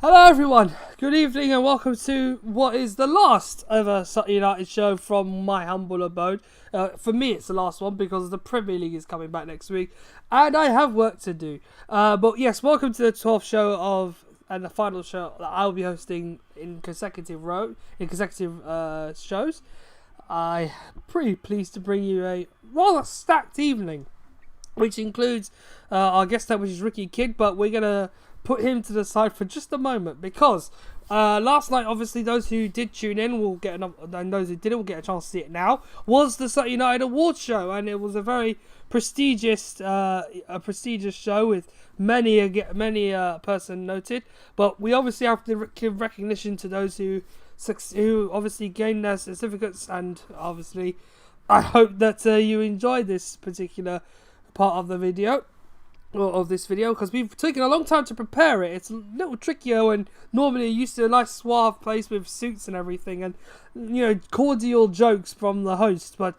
Hello everyone, good evening and welcome to what is the last ever Sutton United show from my humble abode. For me it's the last one because the Premier League is coming back next week and I have work to do. But yes, welcome to the 12th show and the final show that I'll be hosting in consecutive shows. I'm pretty pleased to bring you a rather stacked evening, which includes our guest which is Ricky Kidd, but we're going to put him to the side for just a moment because last night, obviously, those who did tune in will get and those who didn't will get a chance to see it now, was the Sutton United Awards show, and it was a very prestigious show with many person noted. But we obviously have to give recognition to those who obviously gained their certificates, and obviously I hope that you enjoyed this particular part of the video. Of this video, because we've taken a long time to prepare it. It's a little trickier when normally you're used to a nice suave place with suits and everything and cordial jokes from the host, but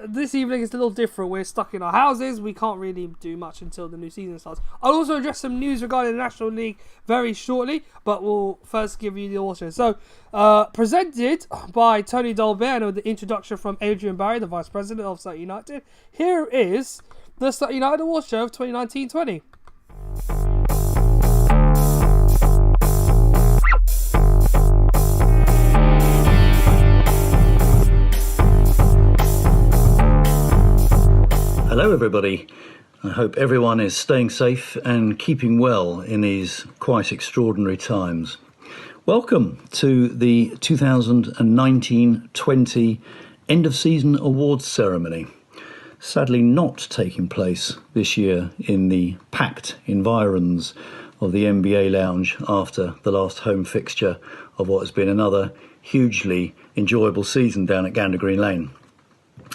this evening is a little different. We're stuck in our houses, we can't really do much until the new season starts. I'll also address some news regarding the National League very shortly, but we'll first give you the audio. So presented by Tony Dolbear with the introduction from Adrian Barry, the Vice President of Sutton United. Here is the Sutton United Awards Show of 2019-20. Hello everybody. I hope everyone is staying safe and keeping well in these quite extraordinary times. Welcome to the 2019-20 end of season awards ceremony. Sadly not taking place this year in the packed environs of the NBA lounge after the last home fixture of what has been another hugely enjoyable season down at Gander Green Lane.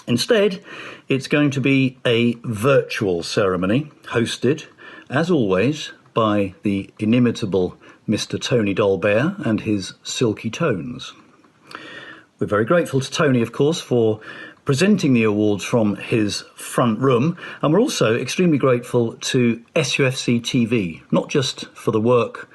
Instead, it's going to be a virtual ceremony hosted, as always, by the inimitable Mr. Tony Dolbear and his silky tones. We're very grateful to Tony, of course, for presenting the awards from his front room, and we're also extremely grateful to SUFC TV, not just for the work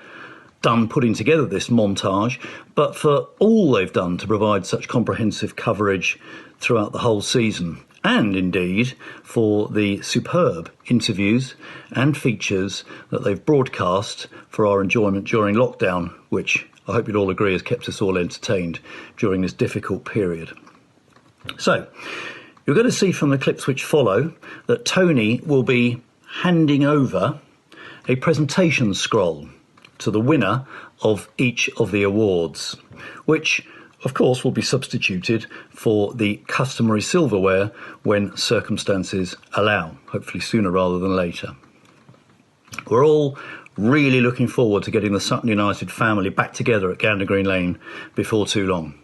done putting together this montage, but for all they've done to provide such comprehensive coverage throughout the whole season, and indeed for the superb interviews and features that they've broadcast for our enjoyment during lockdown, which I hope you'd all agree has kept us all entertained during this difficult period. So, you're going to see from the clips which follow that Tony will be handing over a presentation scroll to the winner of each of the awards, which, of course, will be substituted for the customary silverware when circumstances allow, hopefully sooner rather than later. We're all really looking forward to getting the Sutton United family back together at Gander Green Lane before too long.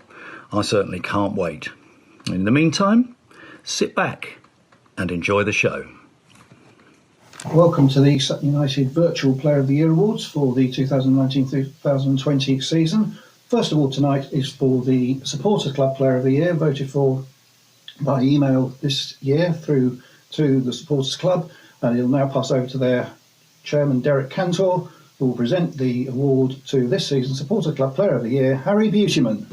I certainly can't wait. In the meantime, sit back and enjoy the show. Welcome to the Sutton United Virtual Player of the Year Awards for the 2019-2020 season. First award tonight is for the Supporters Club Player of the Year, voted for by email this year through to the Supporters Club, and it'll now pass over to their chairman, Derek Cantor, who will present the award to this season's Supporters Club Player of the Year, Harry Beautyman.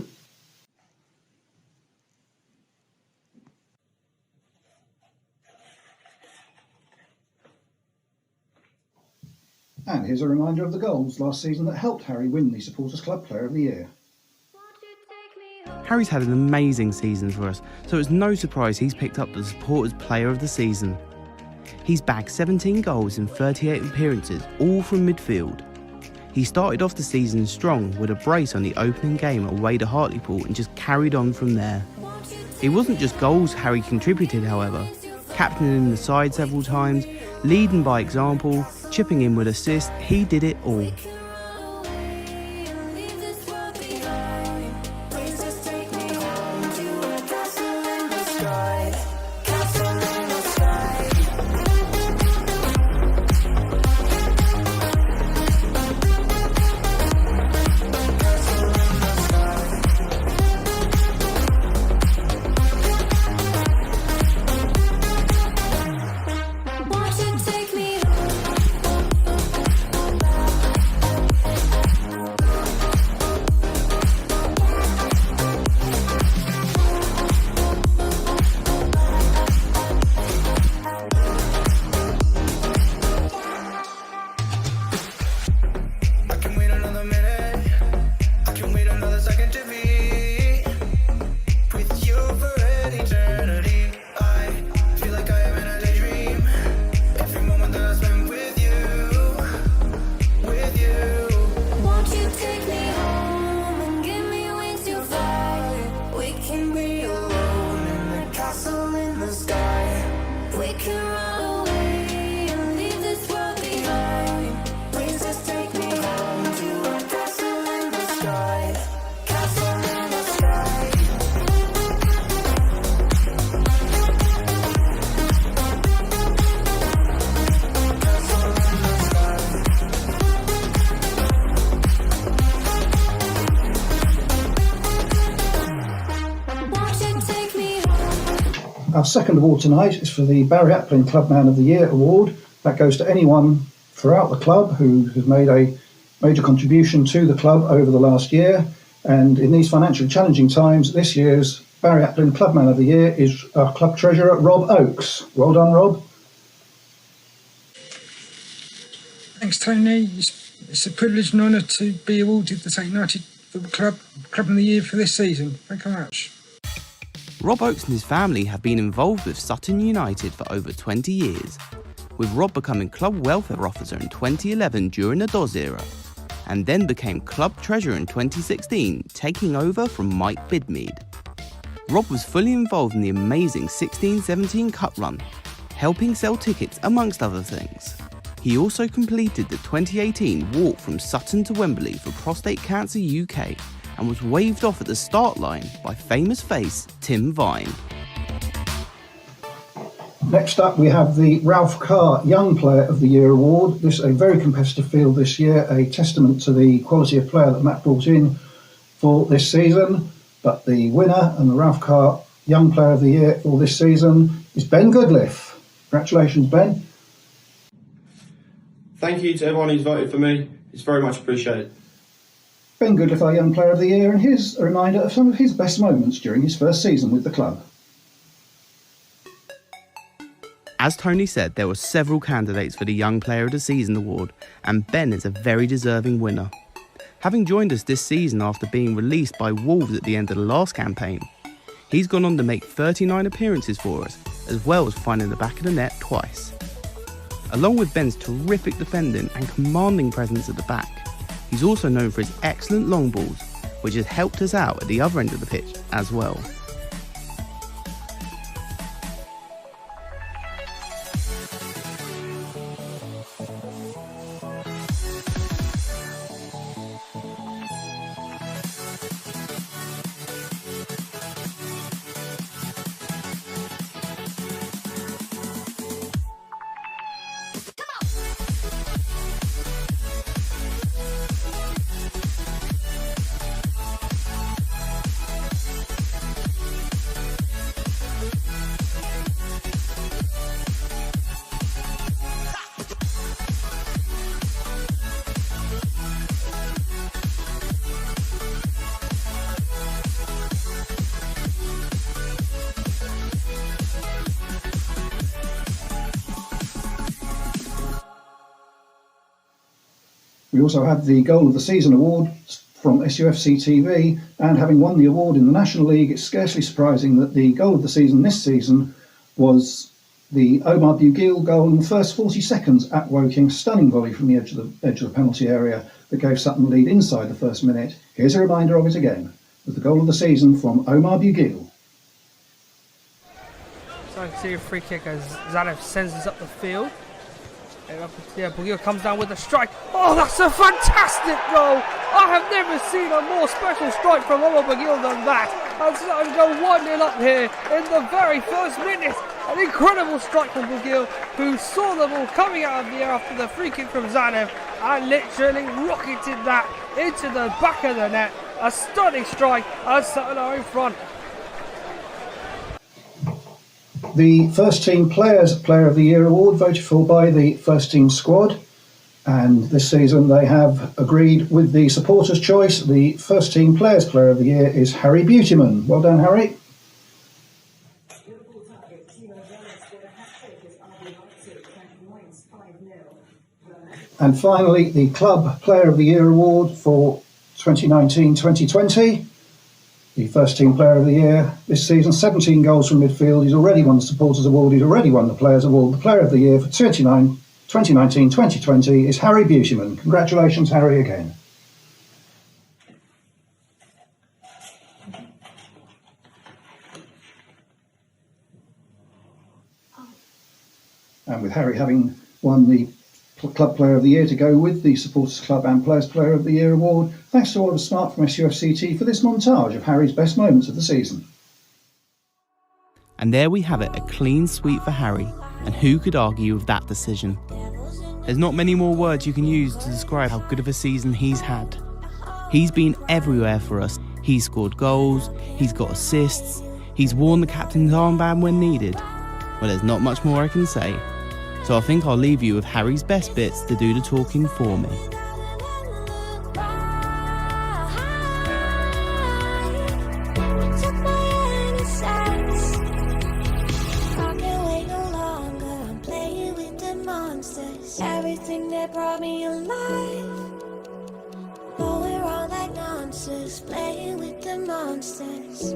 And here's a reminder of the goals last season that helped Harry win the Supporters Club Player of the Year. Harry's had an amazing season for us, so it's no surprise he's picked up the Supporters Player of the Season. He's bagged 17 goals in 38 appearances, all from midfield. He started off the season strong with a brace on the opening game away to Hartlepool and just carried on from there. It wasn't just goals Harry contributed, however. Captaining the side several times, leading by example, chipping in with assists, he did it all. Our second award tonight is for the Barry Applin Clubman of the Year award. That goes to anyone throughout the club who has made a major contribution to the club over the last year. And in these financially challenging times, this year's Barry Applin Clubman of the Year is our club treasurer, Rob Oakes. Well done, Rob. Thanks, Tony. It's a privilege and honour to be awarded the Sutton United Football Club of the Year for this season. Thank you very much. Rob Oakes and his family have been involved with Sutton United for over 20 years, with Rob becoming Club Welfare Officer in 2011 during the Dawes era, and then became Club Treasurer in 2016, taking over from Mike Bidmead. Rob was fully involved in the amazing 16-17 Cup run, helping sell tickets amongst other things. He also completed the 2018 walk from Sutton to Wembley for Prostate Cancer UK and was waved off at the start line by famous face Tim Vine. Next up, we have the Ralph Carr Young Player of the Year award. This is a very competitive field this year, a testament to the quality of player that Matt brought in for this season. But the winner and the Ralph Carr Young Player of the Year for this season is Ben Goodliff. Congratulations, Ben. Thank you to everyone who's voted for me. It's very much appreciated. Ben Goodliff, our Young Player of the Year, and here's a reminder of some of his best moments during his first season with the club. As Tony said, there were several candidates for the Young Player of the Season award, and Ben is a very deserving winner. Having joined us this season after being released by Wolves at the end of the last campaign, he's gone on to make 39 appearances for us, as well as finding the back of the net twice. Along with Ben's terrific defending and commanding presence at the back, he's also known for his excellent long balls, which has helped us out at the other end of the pitch as well. We also had the Goal of the Season award from SUFC TV, and having won the award in the National League, it's scarcely surprising that the Goal of the Season this season was the Omar Bugil goal in the first 40 seconds at Woking, stunning volley from the edge of the penalty area that gave Sutton the lead inside the first minute. Here's a reminder of it again, with the Goal of the Season from Omar Bugil. So I can see a free kick as Zanev sends this up the field. Yeah, Bugil comes down with a strike. Oh, that's a fantastic goal! I have never seen a more special strike from Omar Bugil than that. And Sutton go 1-0 up here in the very first minute. An incredible strike from Bugil, who saw the ball coming out of the air after the free kick from Zanev and literally rocketed that into the back of the net. A stunning strike as Sutton are in front. The First Team Players Player of the Year award voted for by the First Team squad, and this season they have agreed with the supporters' choice. The First Team Players Player of the Year is Harry Beautyman. Well done, Harry. And finally, the Club Player of the Year award for 2019-2020. The First Team Player of the Year this season, 17 goals from midfield. He's already won the Supporters Award. He's already won the Players Award. The Player of the Year for 2019-2020 is Harry Beautyman. Congratulations, Harry, again. And with Harry having won the Club Player of the Year to go with the Supporters Club and Players Player of the Year award, thanks to Oliver Smart from SUFCT for this montage of Harry's best moments of the season. And there we have it, a clean sweep for Harry, and who could argue with that decision? There's not many more words you can use to describe how good of a season he's had. He's been everywhere for us. He's scored goals, he's got assists, He's worn the captain's armband when needed. Well, there's not much more I can say. So I think I'll leave you with Harry's best bits to do the talking for me. Everything that brought me alive, going around like nonsense, playing with the monsters.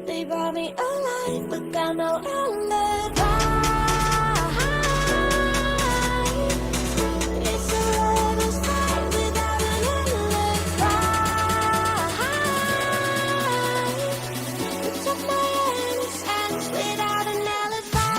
They brought me alive, but got no alibi. It's a lover's fight without an alibi. You took my innocence without an alibi.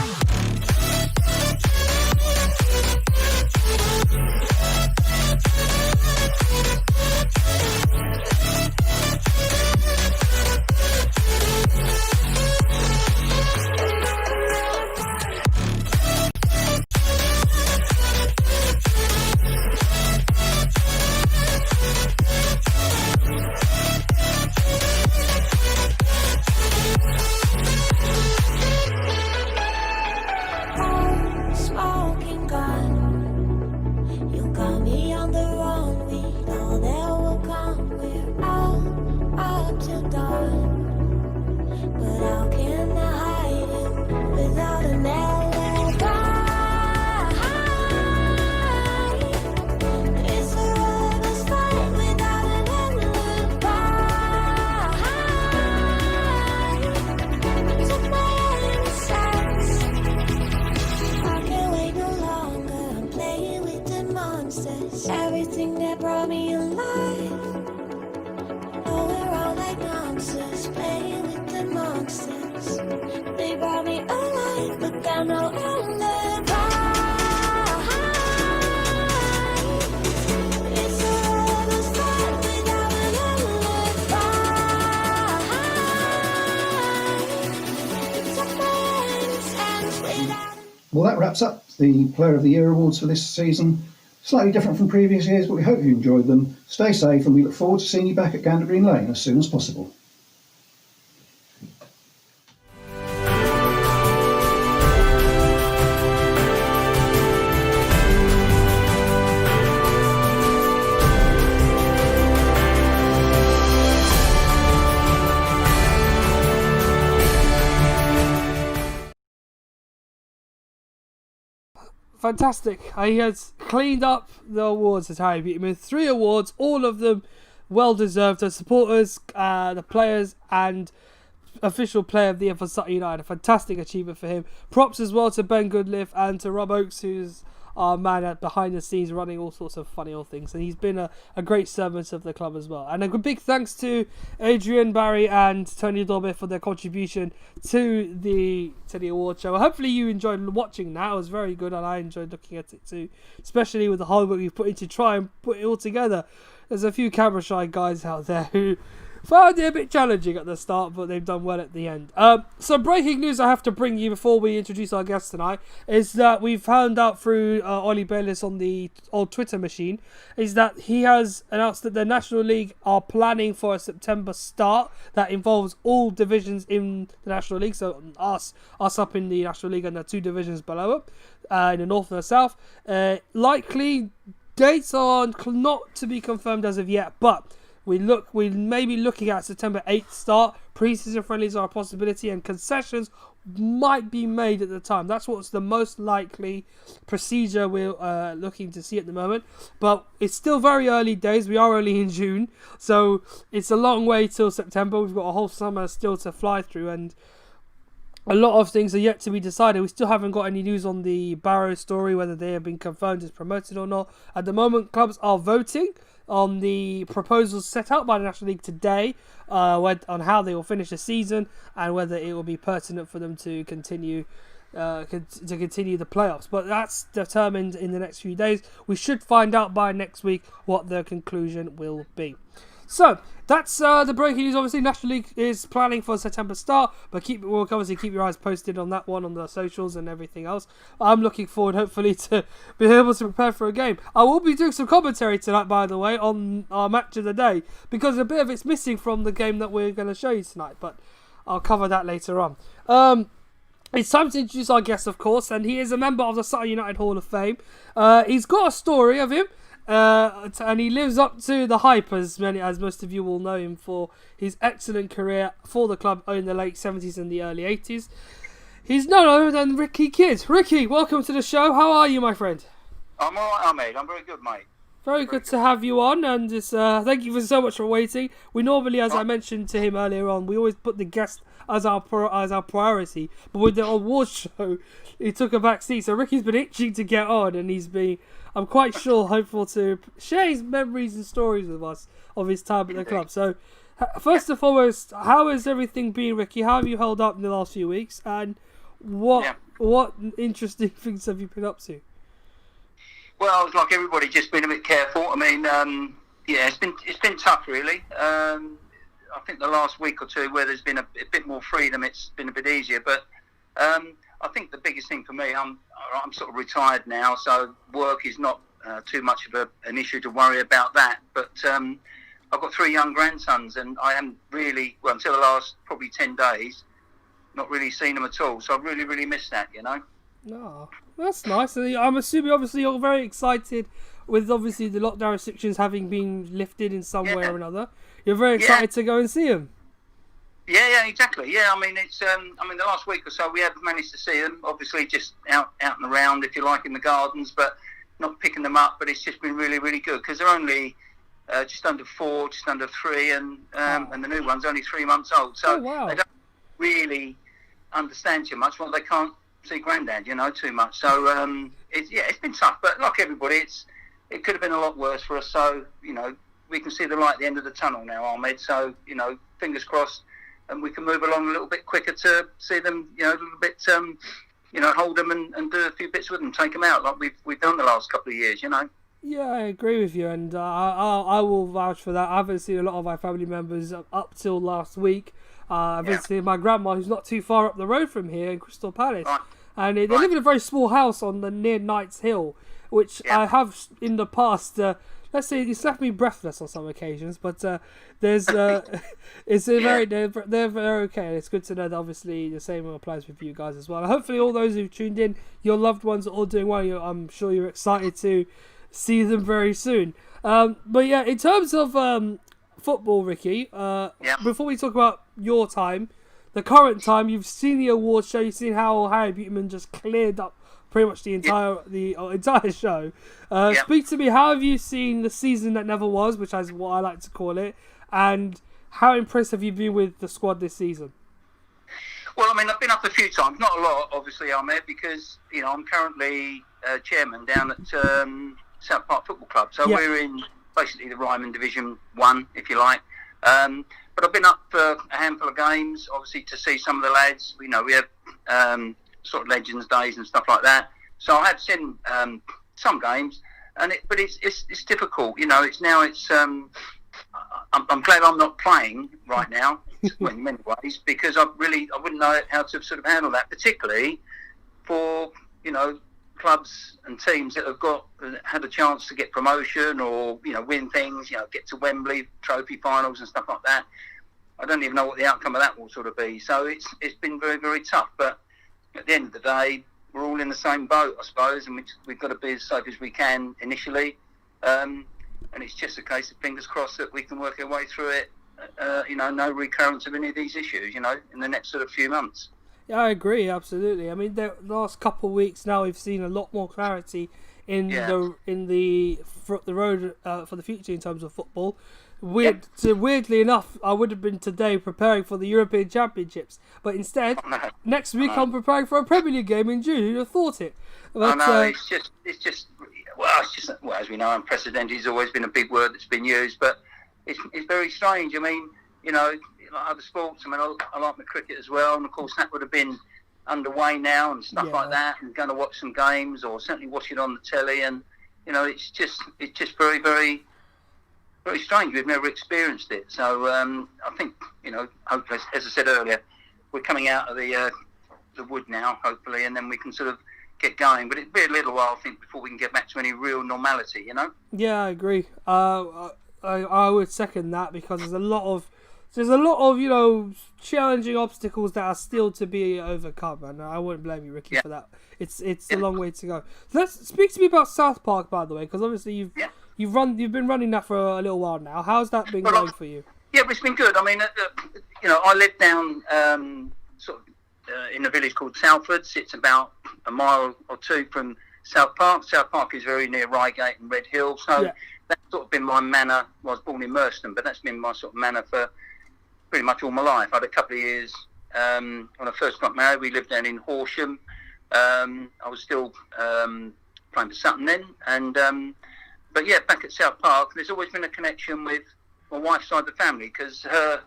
Smoking gun, you got me on the wrong. We know that will come. We're out up till dawn. But how can I hide it without an alibi? It's a lover's fight without an alibi. Took my innocence. I can't wait no longer. I'm playing with the monsters. Everything that brought me alive, going around like nonsense, playing with the monsters. They brought me alive, but got no alibi. It's a lover's fight without an alibi. You took my innocence without. Well, that wraps up the Player of the Year awards for this season. Slightly different from previous years, but we hope you enjoyed them. Stay safe, and we look forward to seeing you back at Gander Green Lane as soon as possible. Fantastic. He has cleaned up the awards as Harry beat him in 3 awards, all of them well deserved. The supporters, the players, and official player of the year for Sutton United. A fantastic achievement for him. Props as well to Ben Goodliff and to Rob Oakes, who's our man at behind the scenes running all sorts of funny old things, and he's been a great servant of the club as well. And a big thanks to Adrian, Barry and Tony Dobby for their contribution to the award show. Hopefully you enjoyed watching that. It was very good and I enjoyed looking at it too, especially with the hard work we've put in to try and put it all together. There's a few camera shy guys out there who found it a bit challenging at the start, but they've done well at the end. So breaking news I have to bring you before we introduce our guest tonight is that we've found out through Ollie Bayliss on the old Twitter machine is that he has announced that the National League are planning for a September start that involves all divisions in the National League. So us up in the National League and the 2 divisions below it, in the north and the south. Likely dates are not to be confirmed as of yet, but we may be looking at September 8th start. Pre-season friendlies are a possibility and concessions might be made at the time. That's what's the most likely procedure we're looking to see at the moment. But it's still very early days. We are only in June, so it's a long way till September. We've got a whole summer still to fly through, and a lot of things are yet to be decided. We still haven't got any news on the Barrow story, whether they have been confirmed as promoted or not. At the moment, clubs are voting on the proposals set out by the National League today on how they will finish the season and whether it will be pertinent for them to continue the playoffs. But that's determined in the next few days. We should find out by next week what the conclusion will be. So that's the breaking news. Obviously, National League is planning for a September start, but we'll obviously keep your eyes posted on that one on the socials and everything else. I'm looking forward, hopefully, to be able to prepare for a game. I will be doing some commentary tonight, by the way, on our match of the day, because a bit of it's missing from the game that we're going to show you tonight. But I'll cover that later on. It's time to introduce our guest, of course, and he is a member of the Sutton United Hall of Fame. He's got a story of him, and he lives up to the hype, as most of you will know him for his excellent career for the club in the late 70s and the early 80s. He's none other than Ricky Kidd. Ricky, welcome to the show. How are you, my friend? I'm alright, Ahmed. I'm very good, mate. Very good to have you on, and just, thank you for so much for waiting. We normally, as I mentioned to him earlier on, we always put the guest as our priority, but with the awards show, he took a back seat. So Ricky's been itching to get on, and he's been, I'm quite sure, hopeful to share his memories and stories with us of his time at the club. So, first and foremost, how has everything been, Ricky? How have you held up in the last few weeks, and what interesting things have you been up to? Well, it's like everybody, just been a bit careful. I mean, it's been tough, really. I think the last week or two, where there's been a bit more freedom, it's been a bit easier. But I think the biggest thing for me, I'm sort of retired now, so work is not too much of an issue to worry about that. But I've got 3 young grandsons, and I haven't really, well, until the last probably 10 days, not really seen them at all. So I really, really miss that, you know. Oh, that's nice. I'm assuming, obviously, you're very excited with, obviously, the lockdown restrictions having been lifted in some way or another. You're very excited to go and see them. Yeah, exactly. Yeah, I mean, it's the last week or so we have managed to see them. Obviously, just out and around, if you like, in the gardens, but not picking them up. But it's just been really, really good because they're only just under 4, just under 3, and the new one's only 3 months old. So they don't really understand too much. Well, they can't see Grandad, you know, too much. So it's been tough. But like everybody, it could have been a lot worse for us. So you know, we can see the light at the end of the tunnel now, Ahmed. So you know, fingers crossed, and we can move along a little bit quicker to see them, you know, a little bit, hold them and do a few bits with them, take them out like we've done the last couple of years, you know. Yeah, I agree with you, and I will vouch for that. I haven't seen a lot of my family members up till last week. I visited my grandma, who's not too far up the road from here in Crystal Palace, and they live in a very small house on the near Knights Hill, which I have in the past. Let's say it's left me breathless on some occasions, but there's it's very they're very okay. And it's good to know that obviously the same applies with you guys as well. And hopefully, all those who've tuned in, your loved ones are all doing well. I'm sure you're excited to see them very soon. But yeah, in terms of football, Ricky, before we talk about your time, the current time, you've seen the awards show, you've seen how Harry Buteman just cleared up pretty much the entire show. Speak to me, how have you seen the season that never was, which is what I like to call it, and how impressed have you been with the squad this season? Well, I mean, I've been up a few times, not a lot, obviously, Ahmed, because, you know, I'm currently chairman down at South Park Football Club, so we're in basically the Ryman Division 1, if you like. But I've been up for a handful of games, obviously, to see some of the lads. You know, we have sort of Legends Days and stuff like that. So I have seen some games, but it's difficult. You know, I'm glad I'm not playing right now, in many ways, because I wouldn't know how to sort of handle that, particularly for, you know, clubs and teams that have had a chance to get promotion or, you know, win things, you know, get to Wembley trophy finals and stuff like that. I don't even know what the outcome of that will sort of be. So it's been very, very tough. But at the end of the day, we're all in the same boat, I suppose, and we've got to be as safe as we can initially. And it's just a case of fingers crossed that we can work our way through it. You know, no recurrence of any of these issues, you know, in the next sort of few months. Yeah, I agree, absolutely. I mean, the last couple of weeks now, we've seen a lot more clarity in the road for the future in terms of football. Weirdly enough, I would have been today preparing for the European Championships, but instead, next week I'm preparing for a Premier League game in June. Who'd have thought it? But, it's just as we know, unprecedented has always been a big word that's been used, but it's very strange. I mean, you know, like other sports, I mean, I like my cricket as well, and of course that would have been underway now and stuff like that, and going to watch some games or certainly watch it on the telly, and you know, it's just very, very, very strange. We've never experienced it, so I think, you know, hopefully, as I said earlier, we're coming out of the wood now, hopefully, and then we can sort of get going. But it'll be a little while, I think, before we can get back to any real normality, you know. Yeah, I agree. I would second that, because there's a lot of there's a lot of, challenging obstacles that are still to be overcome, and I wouldn't blame you, Ricky, for that. It's a long way to go. So let's speak to me about South Park, by the way, because obviously you've been running that for a little while now. How's that been going for you? Yeah, it's been good. I mean, I live down in a village called Salfords. It's about a mile or two from South Park. South Park is very near Reigate and Red Hill, so that's sort of been my manor. I was born in Merstham, but that's been my sort of manor for pretty much all my life. I had a couple of years when I first got married. We lived down in Horsham. I was still playing for Sutton then, but yeah, back at South Park, there's always been a connection with my wife's side of the family, because her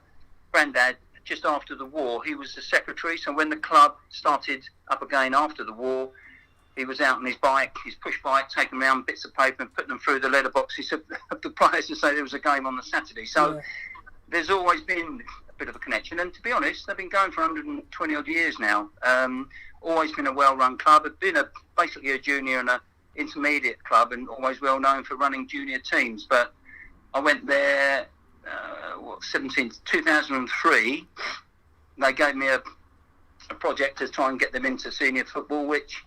granddad, just after the war, he was the secretary. So when the club started up again after the war, he was out on his bike, his push bike, taking around bits of paper and putting them through the letterboxes of the players to say there was a game on the Saturday. So there's always been a bit of a connection. And to be honest, they've been going for 120 odd years now. Always been a well-run club. It's been basically a junior and a intermediate club, and always well known for running junior teams. But I went there 2003. They gave me a project to try and get them into senior football, which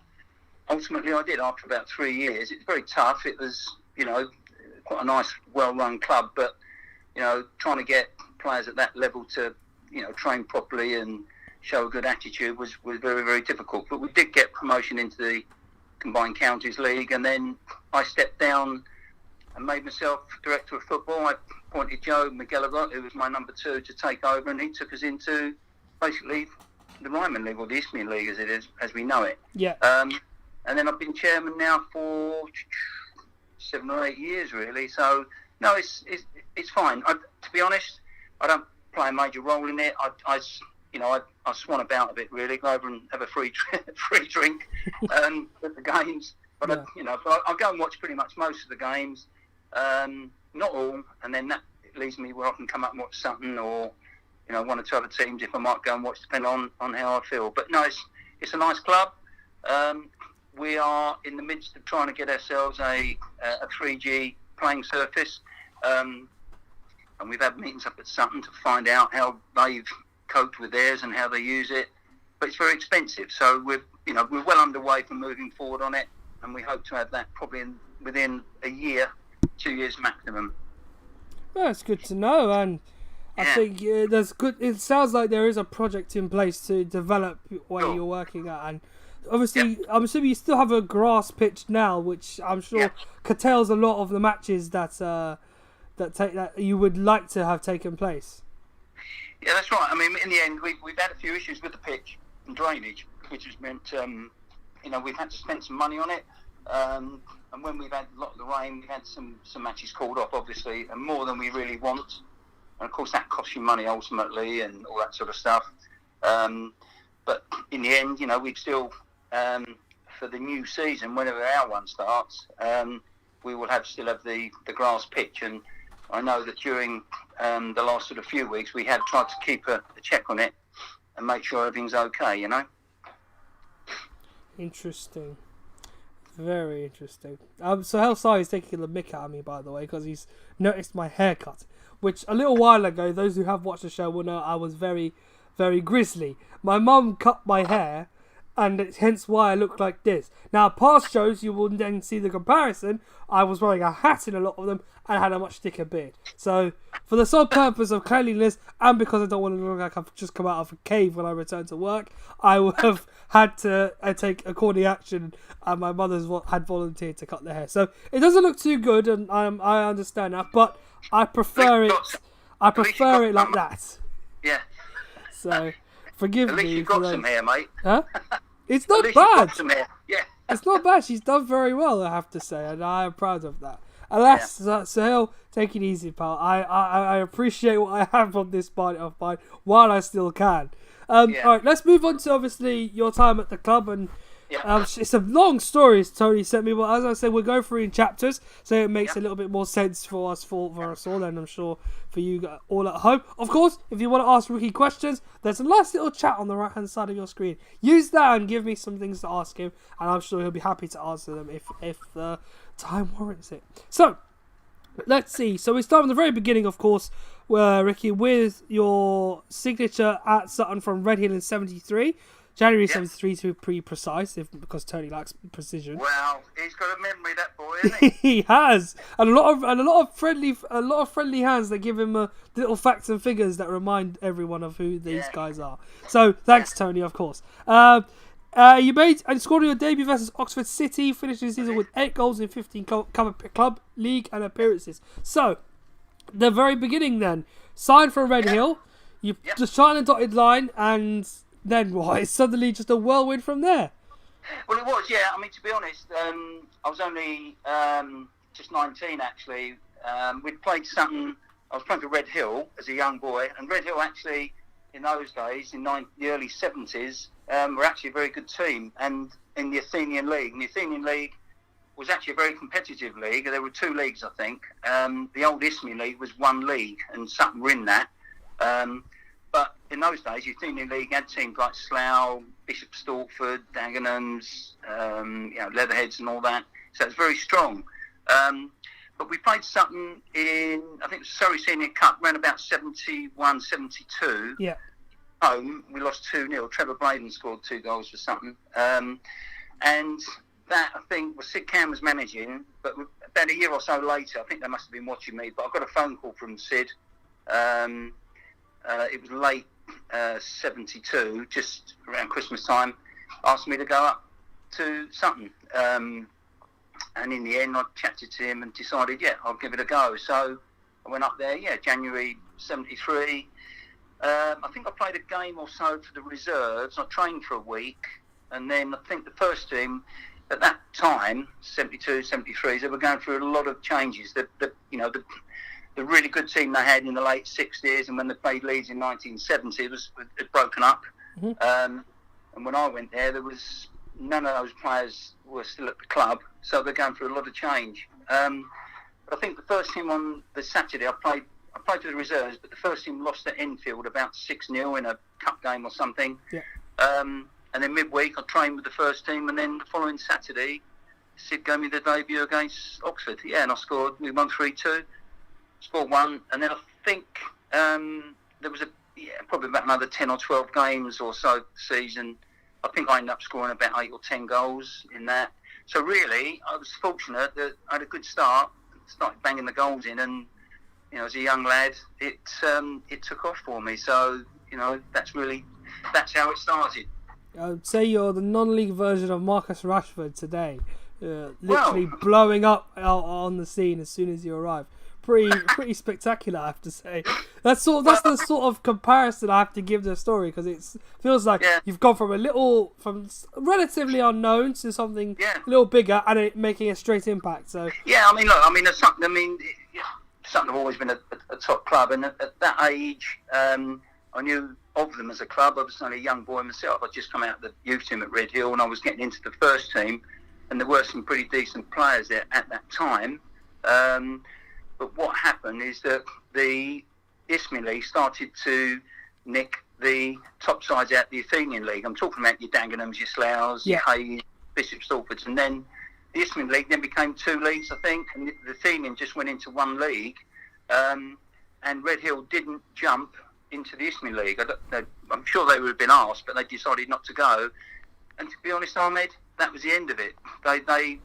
ultimately I did after about 3 years. It's very tough. It was, quite a nice, well-run club, but, trying to get players at that level to, train properly and show a good attitude was very, very difficult. But we did get promotion into the Combined Counties League, and then I stepped down and made myself director of football. I appointed Joe McGilligot, who was my number 2, to take over, and he took us into basically the Ryman League, or the Isthmian League as it is, as we know it. Yeah. And then I've been chairman now for 7 or 8 years, really. So no, it's fine. To be honest, I don't play a major role in it. I swan about a bit, really. Go over and have a free drink at the games. But I go and watch pretty much most of the games. Not all, and then that leaves me where I can come up and watch Sutton, or 1 or 2 other teams if I might go and watch, depending on how I feel. But no, it's a nice club. We are in the midst of trying to get ourselves a 3G playing surface, and we've had meetings up at Sutton to find out how they've coped with theirs and how they use it. But it's very expensive, so we're well underway for moving forward on it, and we hope to have that probably within a year, 2 years maximum. Well, that's good to know, and I think there's good. It sounds like there is a project in place to develop where you're working at, and obviously, I'm assuming you still have a grass pitch now, which I'm sure curtails a lot of the matches that you would like to have taken place. Yeah, that's right. I mean, in the end, we've had a few issues with the pitch and drainage, which has meant we've had to spend some money on it. And when we've had a lot of the rain, we've had some matches called off, obviously, and more than we really want. And of course, that costs you money ultimately, and all that sort of stuff. But in the end, we've still, for the new season, whenever our one starts, we will still have the grass pitch. And I know that during the last sort of few weeks, we have tried to keep a check on it and make sure everything's okay. Interesting. Very interesting. So Hellside is taking the mick out of me, by the way, because he's noticed my haircut, which a little while ago, those who have watched the show will know I was very, very grizzly. My mum cut my hair, and it's hence why I look like this. Now, past shows, you will then see the comparison. I was wearing a hat in a lot of them and had a much thicker beard. So, for the sole purpose of cleanliness, and because I don't want to look like I've just come out of a cave when I return to work, I would have had to take according action, and my mother's had volunteered to cut the hair. So, it doesn't look too good, and I understand that, but I prefer it. I prefer it like that. Yeah. So, forgive me. At least you've got some hair, mate. Huh? It's not At least you've bad. got some hair. Yeah. It's not bad. She's done very well, I have to say, and I am proud of that. Alas, Sahel, take it easy, pal. I appreciate what I have on this part of mine while I still can. All right, let's move on to obviously your time at the club, and it's a long story Tony sent me, but as I said, we'll go through in chapters, so it makes a little bit more sense for us all, and I'm sure for you all at home. Of course, if you want to ask Ricky questions, there's a nice little chat on the right hand side of your screen. Use that and give me some things to ask him, and I'm sure he'll be happy to answer them if the time warrants it. So, Let's see. So we start from the very beginning, of course, Ricky, with your signature at Sutton from Red Hill in '73. January '73 to be precise, because Tony likes precision. Well, he's got a memory, that boy, isn't he? He has, and a lot of friendly hands that give him little facts and figures that remind everyone of who these guys are. So thanks, Tony, of course. You made and scored your debut versus Oxford City, finishing the season with 8 goals in 15 club, league, and appearances. So, the very beginning then, signed for Red Hill, you just signed a dotted line, and then what? It's suddenly just a whirlwind from there. Well, it was, yeah. I mean, to be honest, I was only just 19, actually. We'd played Sutton. I was playing for Red Hill as a young boy, and Red Hill actually, in those days, in the early 70s, were actually a very good team, and in the Athenian League. And the Athenian League was actually a very competitive league. There were 2 leagues, I think. The old Isthmian League was 1 league, and Sutton were in that. But in those days, the Athenian League had teams like Slough, Bishop Stortford, Dagenhams, Leatherheads and all that. So it was very strong. But we played Sutton in, I think it was Surrey Senior Cup, around about 71, 72. Yeah. Home, we lost 2-0. Trevor Bladen scored 2 goals for Sutton. And that, I think, was Sid Cam was managing. But about a year or so later, I think they must have been watching me, but I got a phone call from Sid. It was late 72, just around Christmas time, asked me to go up to Sutton. And in the end, I chatted to him and decided, I'll give it a go. So I went up there, January 73. I think I played a game or so for the reserves. I trained for a week. And then I think the first team, at that time, 72, 73, they were going through a lot of changes. The really good team they had in the late 60s, and when they played Leeds in 1970, it had broken up. Mm-hmm. And when I went there was none of those players were still at the club, so they're going through a lot of change. But I think the first team on the Saturday, I played for the reserves, but the first team lost at Enfield about 6-0 in a cup game or something. Yeah. And then midweek, I trained with the first team, and then the following Saturday, Sid gave me the debut against Oxford. And I scored. We won 3-2. Scored 1, and then I think there was probably about another 10 or 12 games or so season. I think I ended up scoring about 8 or 10 goals in that. So really, I was fortunate that I had a good start, started banging the goals in, and as a young lad, it took off for me. So that's how it started. I'd say you're the non-league version of Marcus Rashford today, literally blowing up on the scene as soon as you arrive. Pretty spectacular, I have to say. That's the sort of comparison I have to give the story, because it feels like you've gone from relatively unknown to something a little bigger, and it making a straight impact. So Sutton have always been a top club, and at that age, I knew of them as a club. I was only a young boy myself. I'd just come out of the youth team at Red Hill, and I was getting into the first team, and there were some pretty decent players there at that time. But what happened is that the Isthmian League started to nick the top sides out the Athenian League. I'm talking about your Dagenhams, your Sloughs, your Hayes, Bishop Stortfords, and then the Isthmian League then became 2 leagues, I think, and the Athenian just went into 1 league. And Red Hill didn't jump into the Isthmian League. I'm sure they would have been asked, but they decided not to go. And to be honest, Ahmed, that was the end of it. They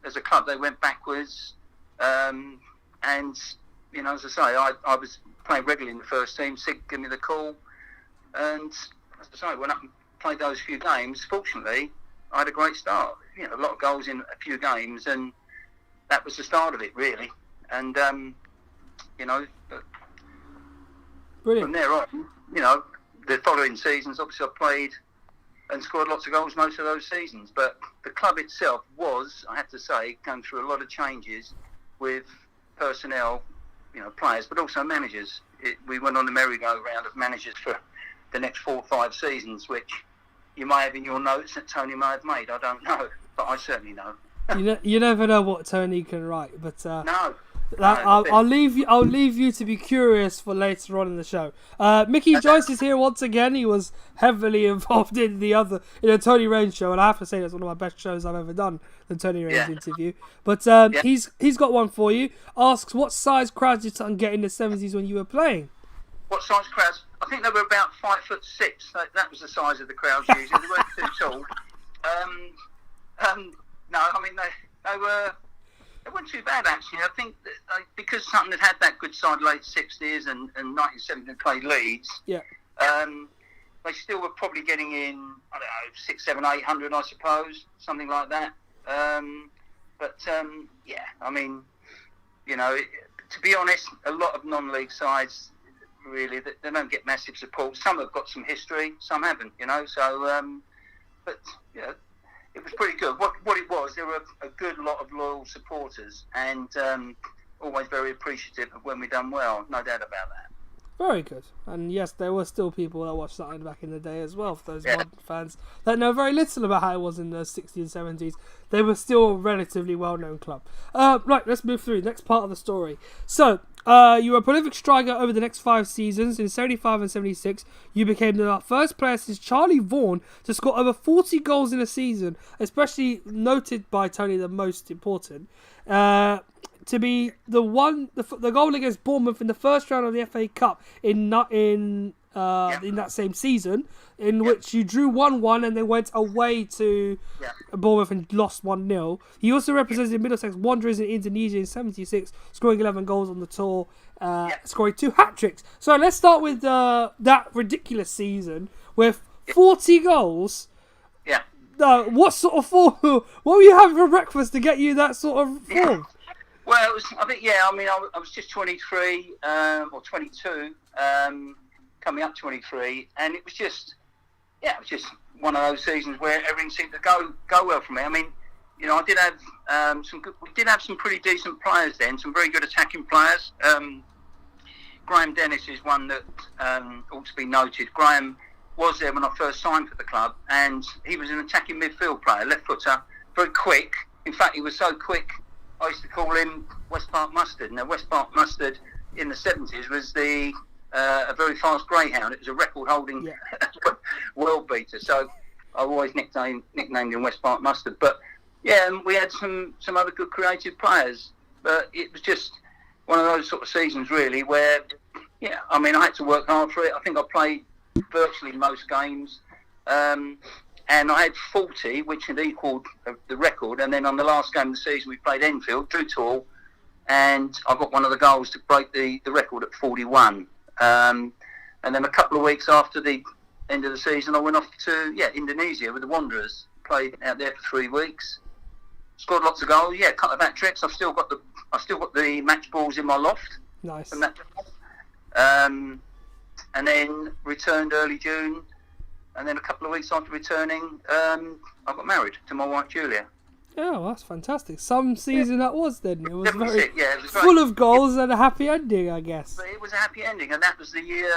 as a club, they went backwards. And as I say, I was playing regularly in the first team. Sid gave me the call, and as I say, I went up and played those few games. Fortunately, I had a great start. A lot of goals in a few games, and that was the start of it, really. And brilliant. From there on, the following seasons, obviously, I played and scored lots of goals most of those seasons. But the club itself was, I have to say, going through a lot of changes with personnel, players, but also managers. We went on the merry-go-round of managers for the next 4 or 5 seasons, which you may have in your notes that Tony may have made. I don't know, but I certainly know. You never know what Tony can write, but no. I'll leave you to be curious for later on in the show. Mickey Joyce is here once again. He was heavily involved in the Tony Raines show, and I have to say that's one of my best shows I've ever done. The Tony Raines interview. But he's got one for you. Asks, what size crowds did Sutton get in the 70s when you were playing? What size crowds? I think they were about 5'6". That was the size of the crowds usually. They weren't too tall. No, I mean they weren't too bad actually. I think that, because Sutton had that good side late 60s and 1970 played Leeds. Yeah. They still were probably getting in, I don't know, 600, 700, 800, I suppose, something like that. Yeah, I mean, to be honest, a lot of non-league sides really they don't get massive support. Some have got some history, some haven't. But it was pretty good. What it was, there were a good lot of loyal supporters and always very appreciative of when we done well. No doubt about that. Very good. And yes, there were still people that watched Sutton back in the day as well, for those modern fans that know very little about how it was in the 60s and 70s. They were still a relatively well-known club. Right, let's move through. Next part of the story. So, you were a prolific striker over the next 5 seasons. In 75 and 76, you became the first player since Charlie Vaughan to score over 40 goals in a season, especially noted by Tony the most important. To be the goal against Bournemouth in the first round of the FA Cup in that same season, in which you drew 1-1 and then went away to Bournemouth and lost 1-0. He also represented Middlesex Wanderers in Indonesia in 76, scoring 11 goals on the tour, scoring 2 hat-tricks. So let's start with that ridiculous season with 40 goals. Yeah. What sort of form? What were you having for breakfast to get you that sort of form? Well, I was just 23 or 22, coming up 23, and it was just one of those seasons where everything seemed to go well for me. I mean, I did have we did have some pretty decent players then, some very good attacking players. Graham Dennis is one that ought to be noted. Graham was there when I first signed for the club, and he was an attacking midfield player, left footer, very quick. In fact, he was so quick, I used to call him West Park Mustard. Now, West Park Mustard in the 70s was a very fast greyhound. It was a record-holding world beater. So I always nicknamed him West Park Mustard. But yeah, and we had some other good creative players. But it was just one of those sort of seasons, really, where I had to work hard for it. I think I played virtually most games. And I had 40, which had equalled the record. And then on the last game of the season, we played Enfield, drew 2-2, and I got one of the goals to break the record at 41. And then a couple of weeks after the end of the season, I went off to Indonesia with the Wanderers. Played out there for 3 weeks. Scored lots of goals. Yeah, a couple of hat tricks. I've still got the match balls in my loft. Nice. From that. And then returned early June. And then a couple of weeks after returning, I got married to my wife, Julia. Oh, that's fantastic. Some season that was then. It was very it was full of goals and a happy ending, I guess. But it was a happy ending, and that was the year,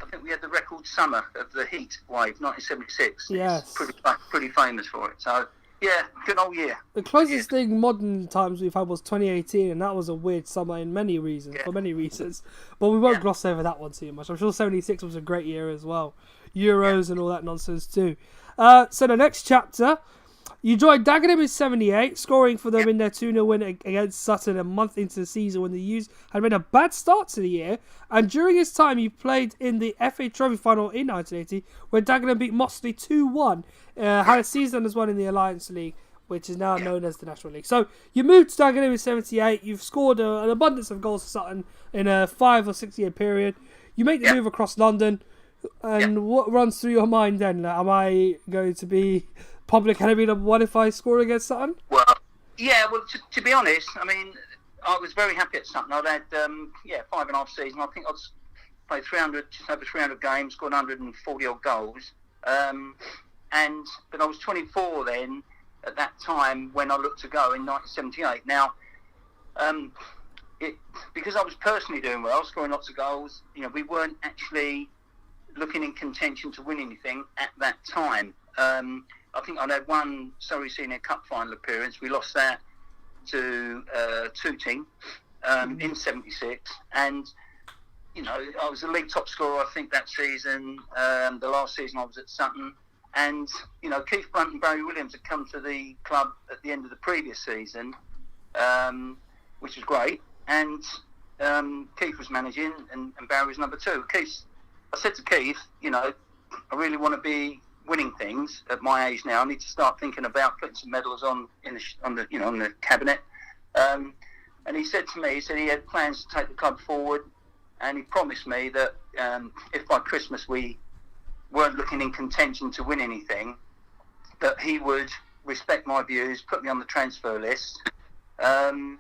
I think we had the record summer of the heat wave, 1976. Yes. It's pretty famous for it. So, yeah, good old year. The closest thing modern times we've had was 2018, and that was a weird summer for many reasons. But we won't gloss over that one too much. I'm sure 76 was a great year as well. Euros and all that nonsense too. So the next chapter, you joined Dagenham in 78, scoring for them in their 2-0 win against Sutton a month into the season when the U's had made a bad start to the year. And during his time, you played in the FA Trophy final in 1980, where Dagenham beat Mossley 2-1. Had a season as well in the Alliance League, which is now known as the National League. So you moved to Dagenham in 78. You've scored an abundance of goals for Sutton in a 5 or 6 year period. You make the move across London. And what runs through your mind then? Am I going to be public enemy number 1 if I score against Sutton? Well, to be honest, I mean, I was very happy at Sutton. I'd had 5.5 seasons. I think I'd played just over 300 games, scored 140 odd goals. But I was 24 then at that time when I looked to go in 1978. Now, because I was personally doing well, scoring lots of goals, we weren't actually looking in contention to win anything at that time. I think I'd had one Surrey Senior Cup final appearance. We lost that to Tooting. in '76, and I was the league top scorer, I think, that season. The last season I was at Sutton, and Keith Brunt and Barry Williams had come to the club at the end of the previous season, which was great. And Keith was managing, and Barry was number 2. I said to Keith, I really want to be winning things at my age now. I need to start thinking about putting some medals on the cabinet. And he said to me, he had plans to take the club forward, and he promised me that if by Christmas we weren't looking in contention to win anything, that he would respect my views, put me on the transfer list, and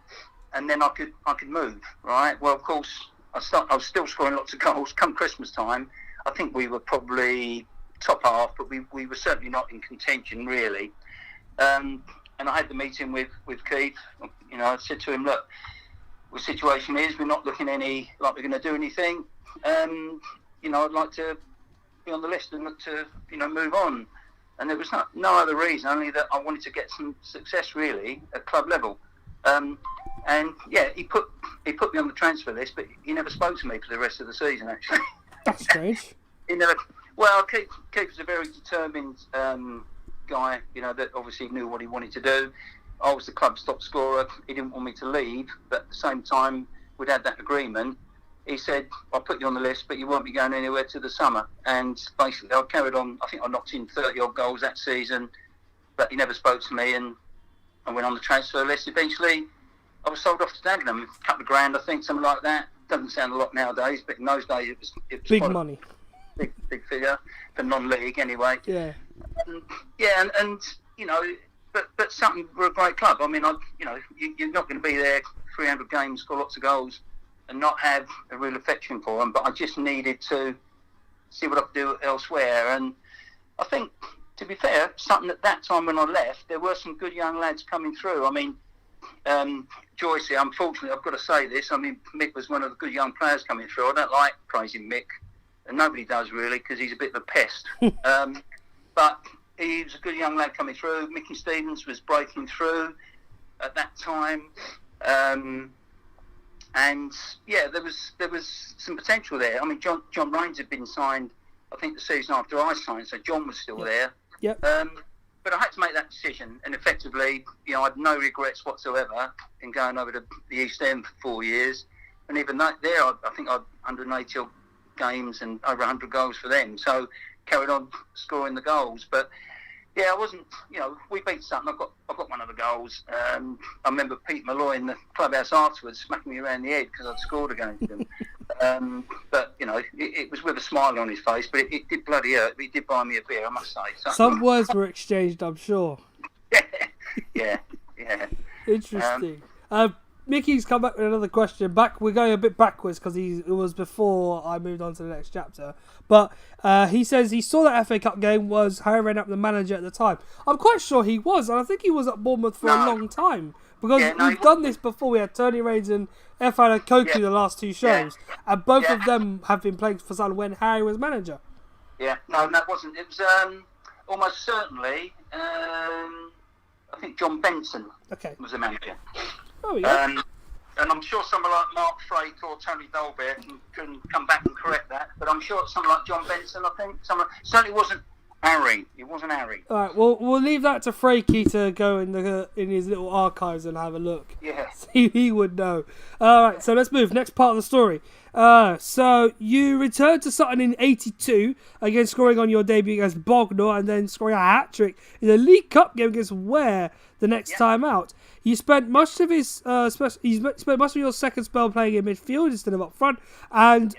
then I could move. Right. Well, of course, I was still scoring lots of goals. Come Christmas time, I think we were probably top half, but we were certainly not in contention really. And I had the meeting with Keith. I said to him, look, the situation is we're not looking like we're going to do anything. I'd like to be on the list and look to move on. And there was no other reason, only that I wanted to get some success really at club level. And yeah, he put me on the transfer list, but he never spoke to me for the rest of the season. Actually, that's strange. He never. Well, Keith was a very determined guy. That obviously knew what he wanted to do. I was the club's top scorer. He didn't want me to leave, but at the same time, we'd had that agreement. He said, I'll put you on the list, but you won't be going anywhere to the summer. And basically, I carried on. I think I knocked in 30-odd goals that season, but he never spoke to me, and I went on the transfer list. Eventually, I was sold off to Dagenham, a couple of grand, I think, something like that. Doesn't sound a lot nowadays, but in those days, it was big money. Big figure for non-league anyway. Yeah. But Sutton were a great club. I mean, you're not going to be there 300 games, score lots of goals, and not have a real affection for them. But I just needed to see what I could do elsewhere. And I think, to be fair, Sutton at that time when I left, there were some good young lads coming through. I mean, Joyce, unfortunately, I've got to say this. I mean, Mick was one of the good young players coming through. I don't like praising Mick, and nobody does really, because he's a bit of a pest. But he was a good young lad coming through. Mickey Stevens was breaking through at that time. And yeah, there was some potential there. I mean, John Raines had been signed, I think, the season after I signed, so John was still there. Yep. But I had to make that decision, and effectively, I had no regrets whatsoever in going over to the East End for 4 years. And even I think I'd 180 games and over 100 goals for them. So carried on scoring the goals. But yeah, I wasn't. We beat Sutton. I got one of the goals. I remember Pete Malloy in the clubhouse afterwards smacking me around the head because I'd scored against him. But it was with a smile on his face. But it did bloody hurt. But he did buy me a beer, I must say. Some words were exchanged, I'm sure. yeah. Interesting. Mickey's come back with another question. We're going a bit backwards because it was before I moved on to the next chapter. But he says he saw that FA Cup game. Was Harry Redknapp the manager at the time? I'm quite sure he was, and I think he was at Bournemouth for a long time because we've done this before. We had Tony Raines and Efan Koku the last two shows, and both of them have been playing for Sutton when Harry was manager. Yeah, no, that wasn't. It was almost certainly. I think John Benson was the manager. Oh, yeah. And I'm sure someone like Mark Frake or Tony Dolbear can come back and correct that. But I'm sure it's someone like John Benson, I think. Certainly wasn't Harry. It wasn't Harry. All right, well, we'll leave that to Frakey to go in his little archives and have a look. Yeah. He would know. All right, so let's move. Next part of the story. So you returned to Sutton in '82, again scoring on your debut against Bognor and then scoring a hat-trick in the League Cup game against Ware the next time out. You spent much of your second spell playing in midfield instead of up front, and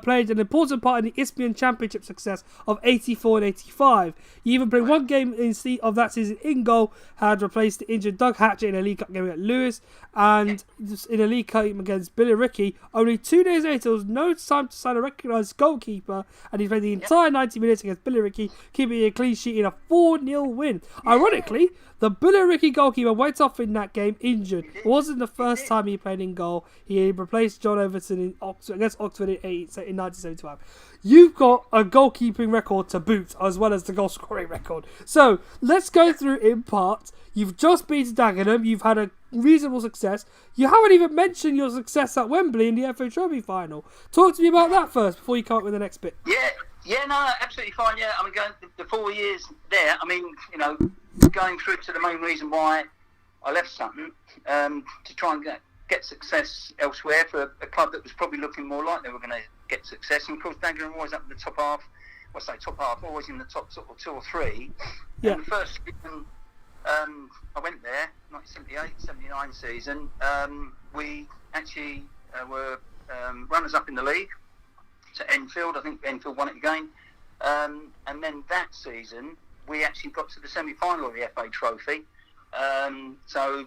played an important part in the Isthmian Championship success of '84 and '85. You even played one game of that season in goal, had replaced the injured Doug Hatchett in a League Cup game at Lewis, and in a League Cup game against Billericay. Only 2 days later, there was no time to sign a recognised goalkeeper, and he played the entire 90 minutes against Billericay, keeping a clean sheet in a 4-0 win. Ironically, the Billericay goalkeeper went off in that that game injured. It wasn't the first time he played in goal. He replaced John Everton in Oxford, against Oxford in 1975. You've got a goalkeeping record to boot, as well as the goal scoring record. So let's go through in part. You've just beaten Dagenham. You've had a reasonable success. You haven't even mentioned your success at Wembley in the FA Trophy final. Talk to me about that first before you come up with the next bit. Yeah, no, absolutely fine. Yeah, I mean, going the 4 years there. I mean, going through to the main reason why I left Sutton to try and get success elsewhere for a club that was probably looking more like they were going to get success. And of course, Dagenham were always up in the top half. Well, I say top half, always in the top sort of 2 or 3. Yeah. And the first season I went there, 1978-79 season. We actually were runners-up in the league to Enfield. I think Enfield won it again. And then that season, we actually got to the semi-final of the FA Trophy. So,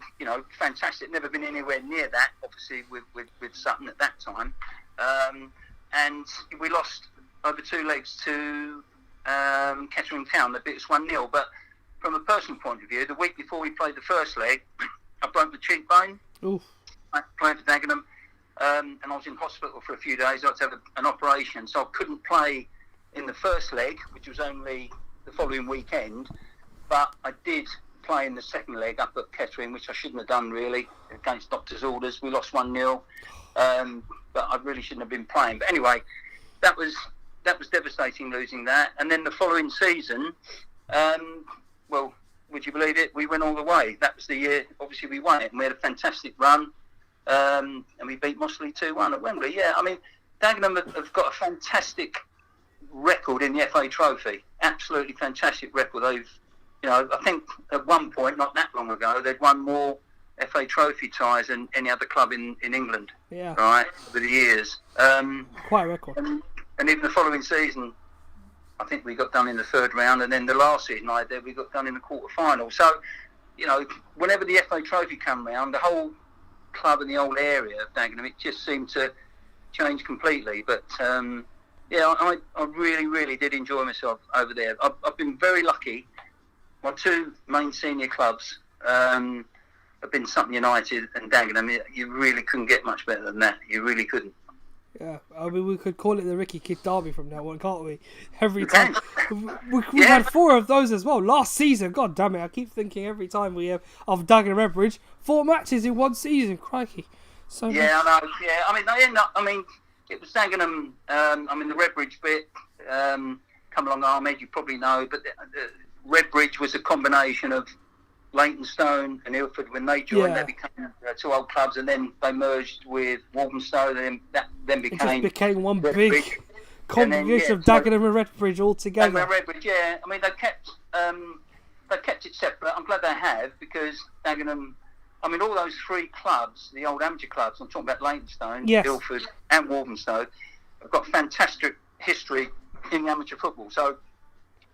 fantastic. Never been anywhere near that, obviously, with Sutton at that time. And we lost over 2 legs to Kettering Town. They beat us 1-0. But from a personal point of view, the week before we played the first leg, I broke the cheekbone. Oof. I played for Dagenham. And I was in hospital for a few days. I had to have an operation, so I couldn't play in the first leg, which was only the following weekend. But I did play in the second leg up at Kettering, which I shouldn't have done really, against doctor's orders. We lost 1-0, but I really shouldn't have been playing. But anyway, that was devastating, losing that. And then the following season, well, would you believe it? We went all the way. That was the year, obviously, we won it, and we had a fantastic run. And we beat Mossley 2-1 at Wembley. Yeah, I mean, Dagenham have got a fantastic record in the FA Trophy. Absolutely fantastic record. They've, I think at one point, not that long ago, they'd won more FA Trophy ties than any other club in England. Yeah. Right, over the years. Quite a record. And even the following season, I think we got done in the 3rd round, and then the last season I had there, we got done in the quarter-final. So, whenever the FA Trophy came round, the whole club in the old area of Dagenham, it just seemed to change completely. But I really, really did enjoy myself over there. I've been very lucky. My 2 main senior clubs have been Sutton United and Dagenham. You really couldn't get much better than that. You really couldn't. Yeah, I mean, we could call it the Ricky Kidd Derby from now on, can't we? Every time. We've had 4 of those as well. Last season, god damn it, I keep thinking every time we have of Dagenham Redbridge, 4 matches in one season, crikey. So yeah, I know, yeah. I mean, they end up, it was Dagenham, the Redbridge bit, come along Ahmed, you probably know, but the Redbridge was a combination of Leytonstone and Ilford. When they joined, they became 2 old clubs, and then they merged with Walthamstow, and then became... It just became one Redbridge. Big congregation of Dagenham and Redbridge all together. And Redbridge, yeah. I mean, they kept it separate. I'm glad they have, because Dagenham... all those 3 clubs, the old amateur clubs, I'm talking about Leytonstone, yes, Ilford and Walthamstow, have got fantastic history in amateur football. So,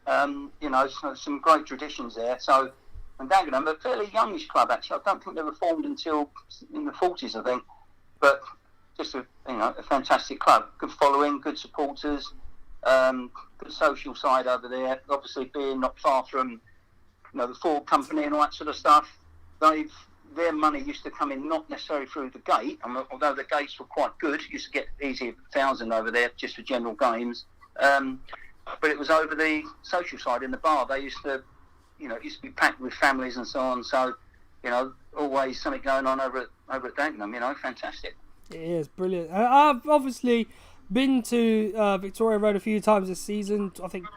some great traditions there. So, and Dagenham, a fairly youngish club, actually. I don't think they were formed until in the 40s, I think. But just a fantastic club. Good following, good supporters, good social side over there. Obviously, being not far from, the Ford Company and all that sort of stuff, their money used to come in not necessarily through the gate, although the gates were quite good. You used to get easy 1,000 over there just for general games. But it was over the social side in the bar. They used to, it used to be packed with families and so on. So, always something going on over at Dagenham. Fantastic. It is brilliant. I've obviously been to Victoria Road a few times this season. I think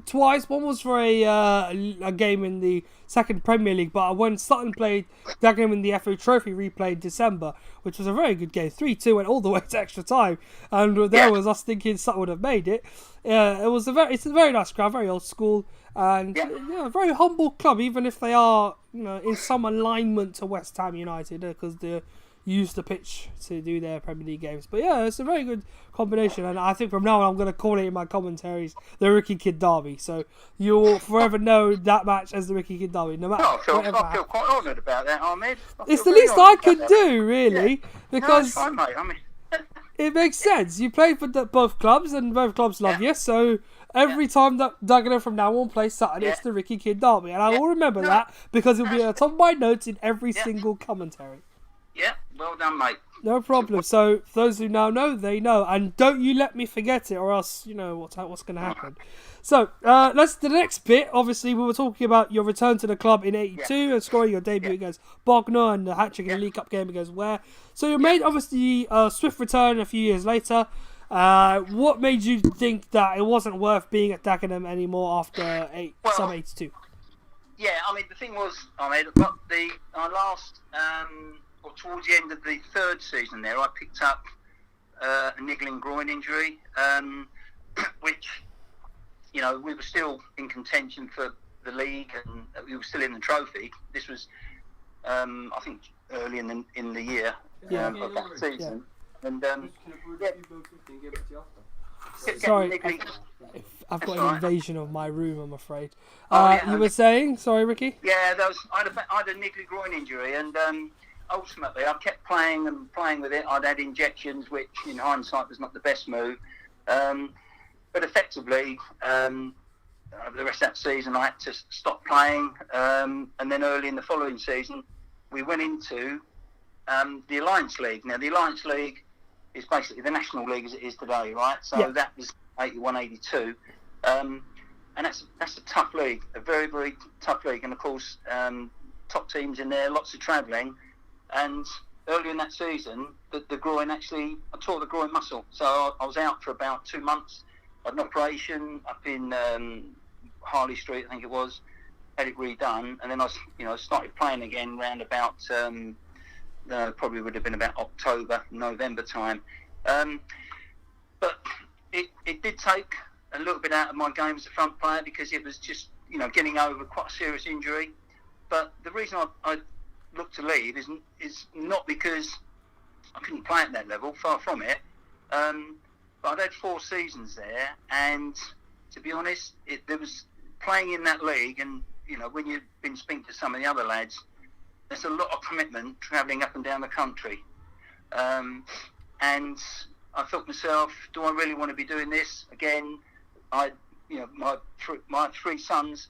twice. One was for a game in the 2nd Premier League, but when Sutton played Dagenham in the FA Trophy replay in December, which was a very good game. 3-2 went all the way to extra time, and there was us thinking Sutton would have made it. It's a very nice crowd, very old school, and a very humble club, even if they are in some alignment to West Ham United, because they're used the pitch to do their Premier League games. But yeah, it's a very good combination, and I think from now on I'm going to call it in my commentaries the Ricky Kidd Derby. So you'll forever know that match as the Ricky Kidd Derby, no matter I feel quite honoured about that, Ahmed. It's the least I can do, really, because no, it's fine, mate. it makes sense. You play for both clubs, and both clubs love you, so every time that Dagenham from now on plays Sutton, it's the Ricky Kidd derby, and I will remember that because it'll be at the top of my notes in every single commentary. Yeah, well done, mate. No problem. So for those who now know, they know, and don't you let me forget it, or else you know what's going to happen. So let's the next bit. Obviously, we were talking about your return to the club in '82 and scoring your debut against Bognor and the hat-trick in the League Cup game against Ware. So you made obviously a swift return a few years later. What made you think that it wasn't worth being at Dagenham anymore after summer '82? Yeah, I mean the thing was, I got our last. Or towards the end of the third season there, I picked up a niggling groin injury, which, you know, we were still in contention for the league and we were still in the trophy. This was, I think, early in the year of that season. And sorry, I've got an invasion of my room, I'm afraid. You were saying? Sorry, Ricky? Yeah, I had a niggly groin injury, and ultimately I kept playing with it. I'd had injections, which in hindsight was not the best move. But effectively, the rest of that season I had to stop playing. And then early in the following season, we went into the Alliance League. Now, the Alliance League is basically the National League as it is today, right? So that was 81, 82. And that's a tough league, a very, very tough league. And, of course, top teams in there, lots of travelling. And early in that season, the groin I tore the groin muscle. So I was out for about 2 months. I had an operation up in Harley Street, I think it was. Had it redone, and then I started playing again round about probably would have been about October, November time. But it did take a little bit out of my game as a front player because it was just getting over quite a serious injury. But the reason I looked to leave is not because I couldn't play at that level, far from it. But I'd had 4 seasons there, and to be honest, there was playing in that league, and when you've been speaking to some of the other lads, there's a lot of commitment travelling up and down the country. And I thought to myself, do I really want to be doing this again? My 3 sons,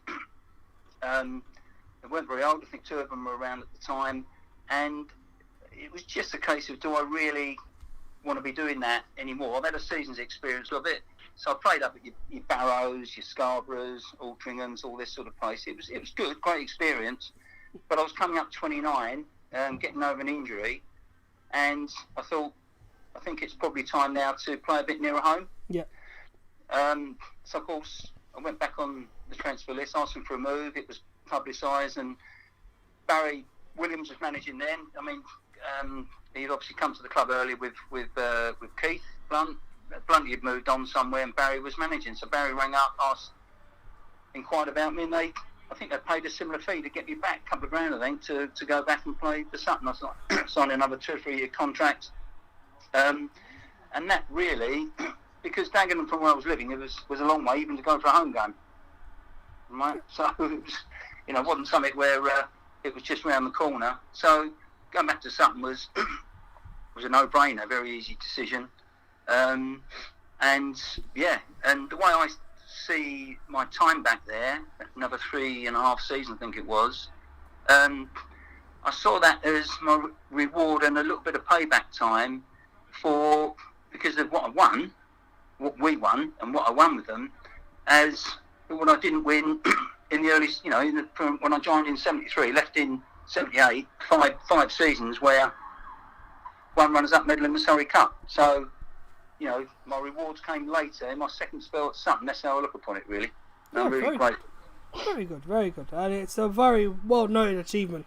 they weren't very old. I think 2 of them were around at the time, and it was just a case of, do I really want to be doing that anymore? I've had a season's experience of it, so I played up at your Barrows, your Scarboroughs, Altrinchams, all this sort of place. It was good, great experience, but I was coming up 29, getting over an injury, and I thought, I think it's probably time now to play a bit nearer home. Yeah. So of course I went back on the transfer list, asking for a move. It was publicised, and Barry Williams was managing then. I mean, he'd obviously come to the club early with Keith Blunt. Blunt had moved on somewhere, and Barry was managing. So Barry rang up, inquired about me, and I think they paid a similar fee to get me back, a couple of grand, I think, to go back and play for Sutton. I signed another 2 or 3 year contract, and that really, because Dagenham from where I was living, it was a long way even to go for a home game. Right, so it was, it wasn't something where it was just round the corner. So going back to Sutton was a no-brainer, very easy decision. And the way I see my time back there, another 3.5 seasons, I think it was, I saw that as my reward and a little bit of payback time because of what I won, what we won, and what I won with them, as what I didn't win in the early, from when I joined in 73, left in 78, five seasons where one runners-up medal in the Surrey Cup. So, my rewards came later in my second spell at Sutton. That's how I look upon it, really. I'm really great. Very good, very good. And it's a very well-noted achievement.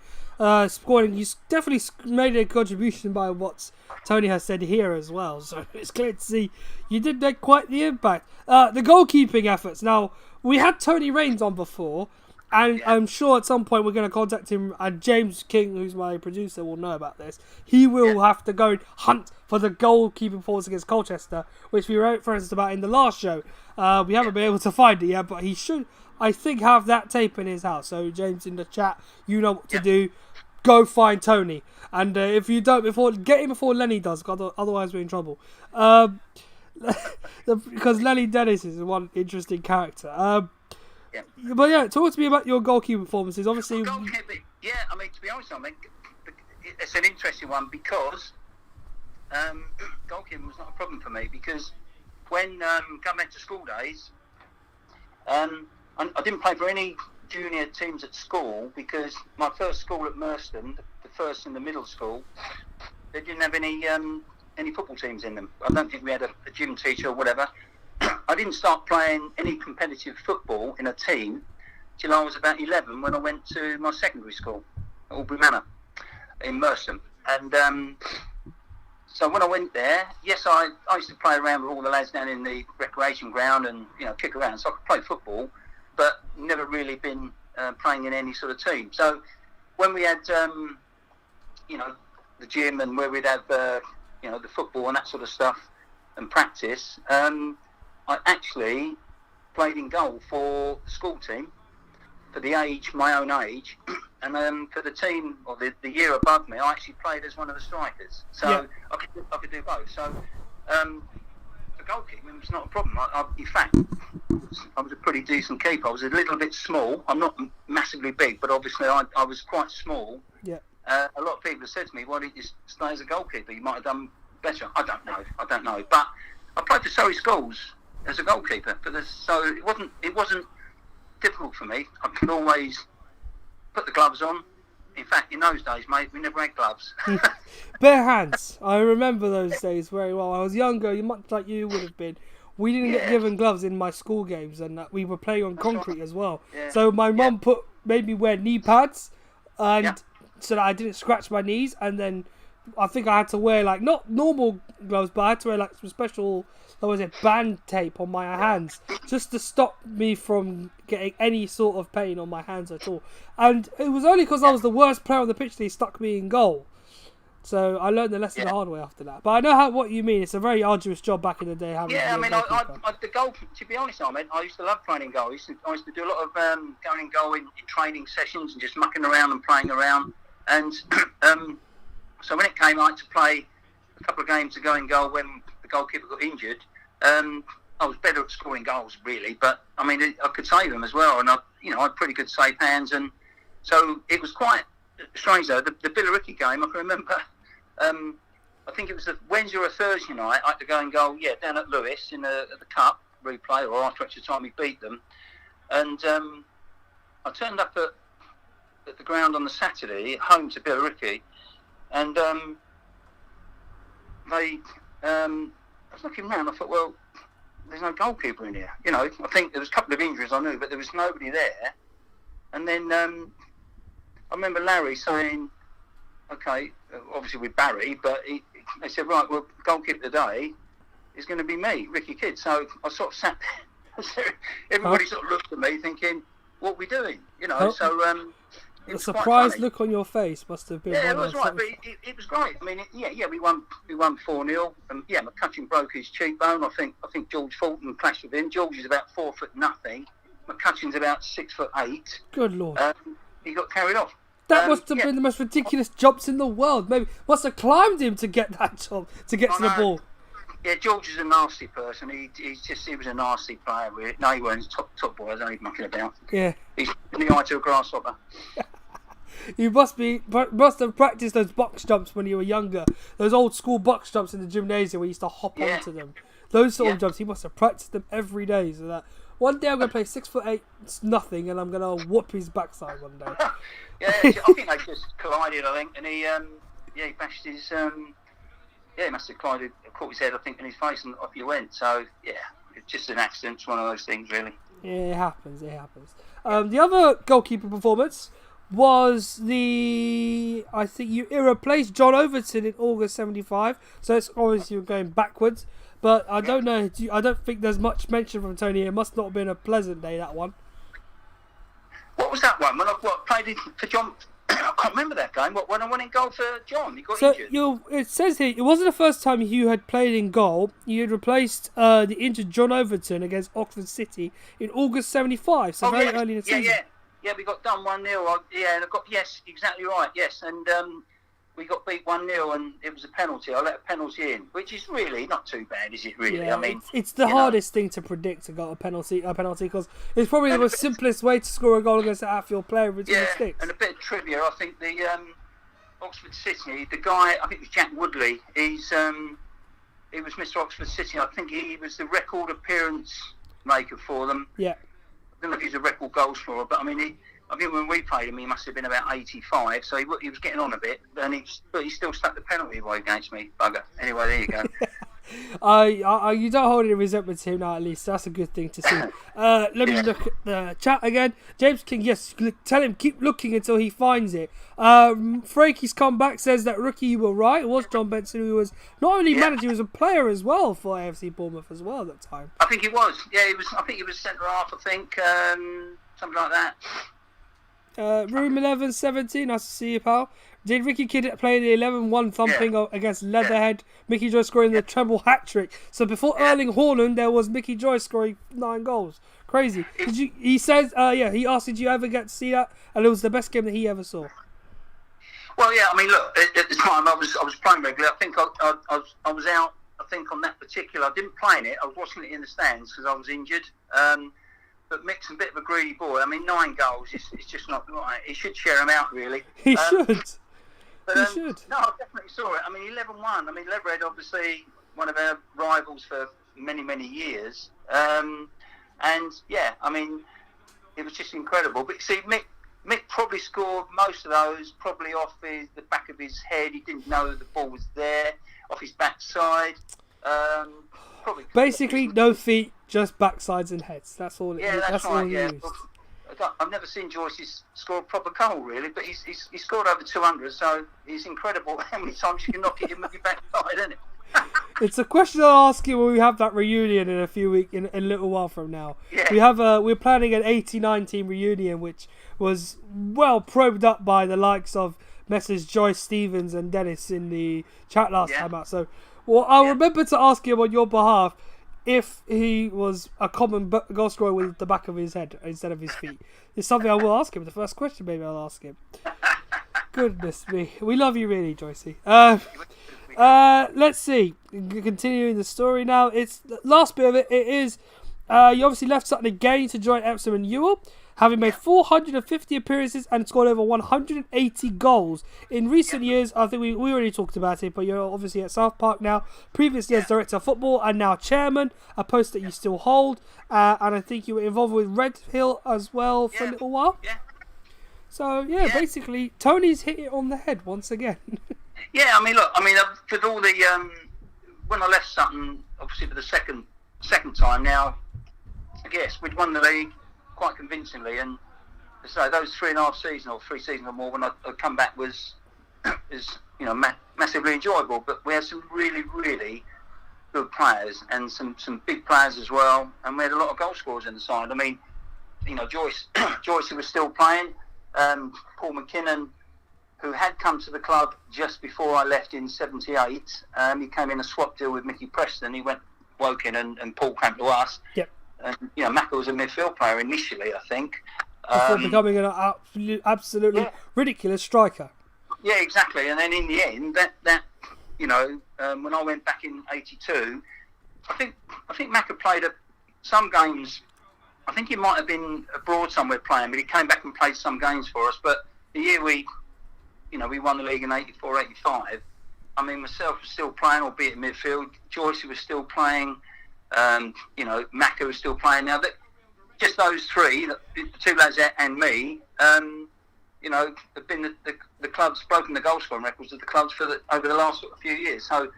Scoring, you definitely made a contribution by what Tony has said here as well. So it's clear to see you did make quite the impact. The goalkeeping efforts. Now, we had Tony Raines on before, and I'm sure at some point we're going to contact him, and James King, who's my producer, will know about this. He will have to go and hunt for the goalkeeping performance against Colchester, which we wrote, for instance, about in the last show. We haven't been able to find it yet, but he should, I think, have that tape in his house. So, James, in the chat, you know what to do. Go find Tony. And if you don't, get him before Lenny does, otherwise we're in trouble. because Lenny Dennis is one interesting character. Yeah. But yeah, talk to me about your goalkeeper performances. Obviously, Goalkeeper, yeah. I mean, to be honest, it's an interesting one because goalkeeping was not a problem for me because when going back to school days, I didn't play for any junior teams at school because my first school at Merston, the first in the middle school, they didn't have any football teams in them. I don't think we had a gym teacher or whatever. I didn't start playing any competitive football in a team till I was about 11 when I went to my secondary school at Albury Manor in Merston. And so when I went there, yes, I used to play around with all the lads down in the recreation ground and, kick around. So I could play football, but never really been playing in any sort of team. So when we had, the gym and where we'd have, the football and that sort of stuff and practice, I actually played in goal for the school team, for my own age, and for the team, or the year above me, I actually played as one of the strikers. So I could do both. So for goalkeeping, it's not a problem. In fact, I was a pretty decent keeper. I was a little bit small. I'm not massively big, but obviously I was quite small. Yeah. A lot of people have said to me, why didn't you stay as a goalkeeper? You might have done better. I don't know. But I played for Surrey Schools as a goalkeeper, so it wasn't difficult for me. I could always put the gloves on. In fact, in those days, mate, we never had gloves. Bare hands. I remember those days very well. I was younger, much like you would have been. We didn't get given gloves in my school games, and we were playing on concrete as well. Yeah. So my mum made me wear knee pads, and so that I didn't scratch my knees. And then I think I had to wear not normal gloves, but I had to wear some special, band tape on my hands just to stop me from getting any sort of pain on my hands at all. And it was only because I was the worst player on the pitch that he stuck me in goal. So I learned the lesson the hard way after that. But I know what you mean. It's a very arduous job back in the day. The goal. To be honest, I used to love playing in goal. I used to do a lot of going in goal in training sessions and just mucking around and playing around. And so when it came out to play a couple of games to go in goal when the goalkeeper got injured, I was better at scoring goals really. But I mean, I could save them as well, and I had pretty good save hands, and so it was quite strange though. The Billericay game, I can remember. I think it was a Wednesday or a Thursday night. I had to go and goal, down at Lewis in the Cup replay, or after extra time we beat them. And I turned up at the ground on the Saturday, at home to Billericay, and I was looking around. I thought, well, there's no goalkeeper in here. I think there was a couple of injuries I knew, but there was nobody there. And then I remember Larry saying, okay, obviously with Barry, but they said, right, well, goalkeeper today is going to be me, Ricky Kidd. So I sort of sat there. Everybody sort of looked at me thinking, what are we doing? So the surprised look on your face must have been. Yeah, it was right, but it was great. I mean, we won 4-0, and McCutcheon broke his cheekbone. I think George Fulton clashed with him. George is about 4'0". McCutcheon's about 6'8". Good Lord. He got carried off. That must have been the most ridiculous jumps in the world. Maybe must have climbed him to get that job, to get to the ball. Yeah, George is a nasty person. He was a nasty player. No, he wasn't top boy. I don't even mucking about. Yeah. He's in the eye to a grasshopper. You must have practiced those box jumps when you were younger. Those old school box jumps in the gymnasium where you used to hop onto them. Those sort of jumps, he must have practiced them every day. So that one day I'm going to play 6'8", nothing, and I'm going to whoop his backside one day. I think they just collided. I think, and he bashed his. He must have collided, caught his head, I think, in his face, and off he went. So it's just an accident. It's one of those things, really. Yeah, it happens. The other goalkeeper performance was I think you replaced John Overton in August '75. So it's obviously you're going backwards. But I don't know. I don't think there's much mention from Tony. It must not have been a pleasant day, that one. What was that one? When I played it for John, I can't remember that game. When I went in goal for John, he got injured. It says here, it wasn't the first time you had played in goal. You had replaced the injured John Overton against Oxford City in August '75, so very early in the season. Yeah, we got done 1-0. And I got, yes, exactly right, yes. And we got beat 1-0 and it was a penalty. I let a penalty in, which is really not too bad, is it? Really, Yeah, I mean, it's the hardest thing to predict to got a penalty because it's probably the most simplest way to score a goal against an outfield player with two sticks. And a bit of trivia, I think the Oxford City, the guy, I think it was Jack Woodley. He was Mr. Oxford City. I think he was the record appearance maker for them. Yeah. I don't know if he's a record goal scorer, but I mean, I think when we played him, he must have been about 85, so he was getting on a bit, but he still stuck the penalty away against me, bugger. Anyway, there you go. You don't hold any resentment to him now, at least. So that's a good thing to see. Let me look at the chat again. James King, yes, tell him keep looking until he finds it. Frakey's come back, says that rookie, you were right. It was John Benson who was not only manager, he was a player as well for AFC Bournemouth as well at that time. I think he was. Yeah, he was. I think he was centre half. I think something like that. Room 1117, nice to see you, pal. Did Ricky Kidd play the 11-1 thumping against Leatherhead? Mickey Joyce scoring the treble hat trick. So before Erling Haaland, there was Mickey Joyce scoring 9 goals. Crazy. He says, he asked, did you ever get to see that? And it was the best game that he ever saw. Well, yeah, I mean, look, at the time I was playing regularly. I think I was out, I think, on that particular, I didn't play in it. I was watching it in the stands because I was injured. But Mick's a bit of a greedy boy. I mean, 9 goals is just not right. He should share them out, really. He should. But, he should. No, I definitely saw it. I mean, 11-1. I mean, Leverhead, obviously, one of our rivals for many, many years. And, yeah, I mean, it was just incredible. But, see, Mick probably scored most of those, probably off the back of his head. He didn't know the ball was there, off his backside. Basically, no feet, just backsides and heads. That's all. Yeah, that's all right. he Yeah, used. I've never seen Joyce score a proper goal, really, but he's scored over 200, so it's incredible how many times you can knock it in with your backside, isn't it? It's a question I'll ask you when we have that reunion in a few weeks, in a little while from now. Yeah. We're planning an 89 team reunion, which was well probed up by the likes of Messrs. Joyce, Stevens, and Dennis in the chat last time out. So, I'll remember to ask him on your behalf if he was a common goal scorer with the back of his head instead of his feet. It's something I will ask him. The first question, maybe I'll ask him. Goodness me, we love you really, Joycey. Let's see. Continuing the story now. It's the last bit of it. It is you obviously left Sutton again to join Epsom and Ewell, having made 450 appearances and scored over 180 goals. In recent years, I think we already talked about it, but you're obviously at South Park now. Previously as Director of Football and now Chairman, a post that you still hold. And I think you were involved with Red Hill as well for a little while. Yeah. So, basically, Tony's hit it on the head once again. Yeah, I mean, look, with all the when I left Sutton, obviously for the second time now, I guess we'd won the league quite convincingly, and so those 3.5 seasons or 3 seasons or more when I'd come back was massively enjoyable. But we had some really, really good players and some big players as well, and we had a lot of goal scorers in the side. I mean, Joyce who was still playing, Paul McKinnon, who had come to the club just before I left in '78. He came in a swap deal with Mickey Preston. He went Woking and Paul came to us. Yep. And Macca was a midfield player initially, I think. Before becoming an absolutely ridiculous striker. Yeah, exactly. And then in the end, when I went back in '82, I think Macca played some games. I think he might have been abroad somewhere playing, but he came back and played some games for us. But the year we won the league in '84, '85. I mean, myself was still playing, albeit in midfield. Joyce was still playing. Macca was still playing. Now, just those three, the 2 lads and me, have been the club's broken the goal scoring records of the clubs over the last few years. So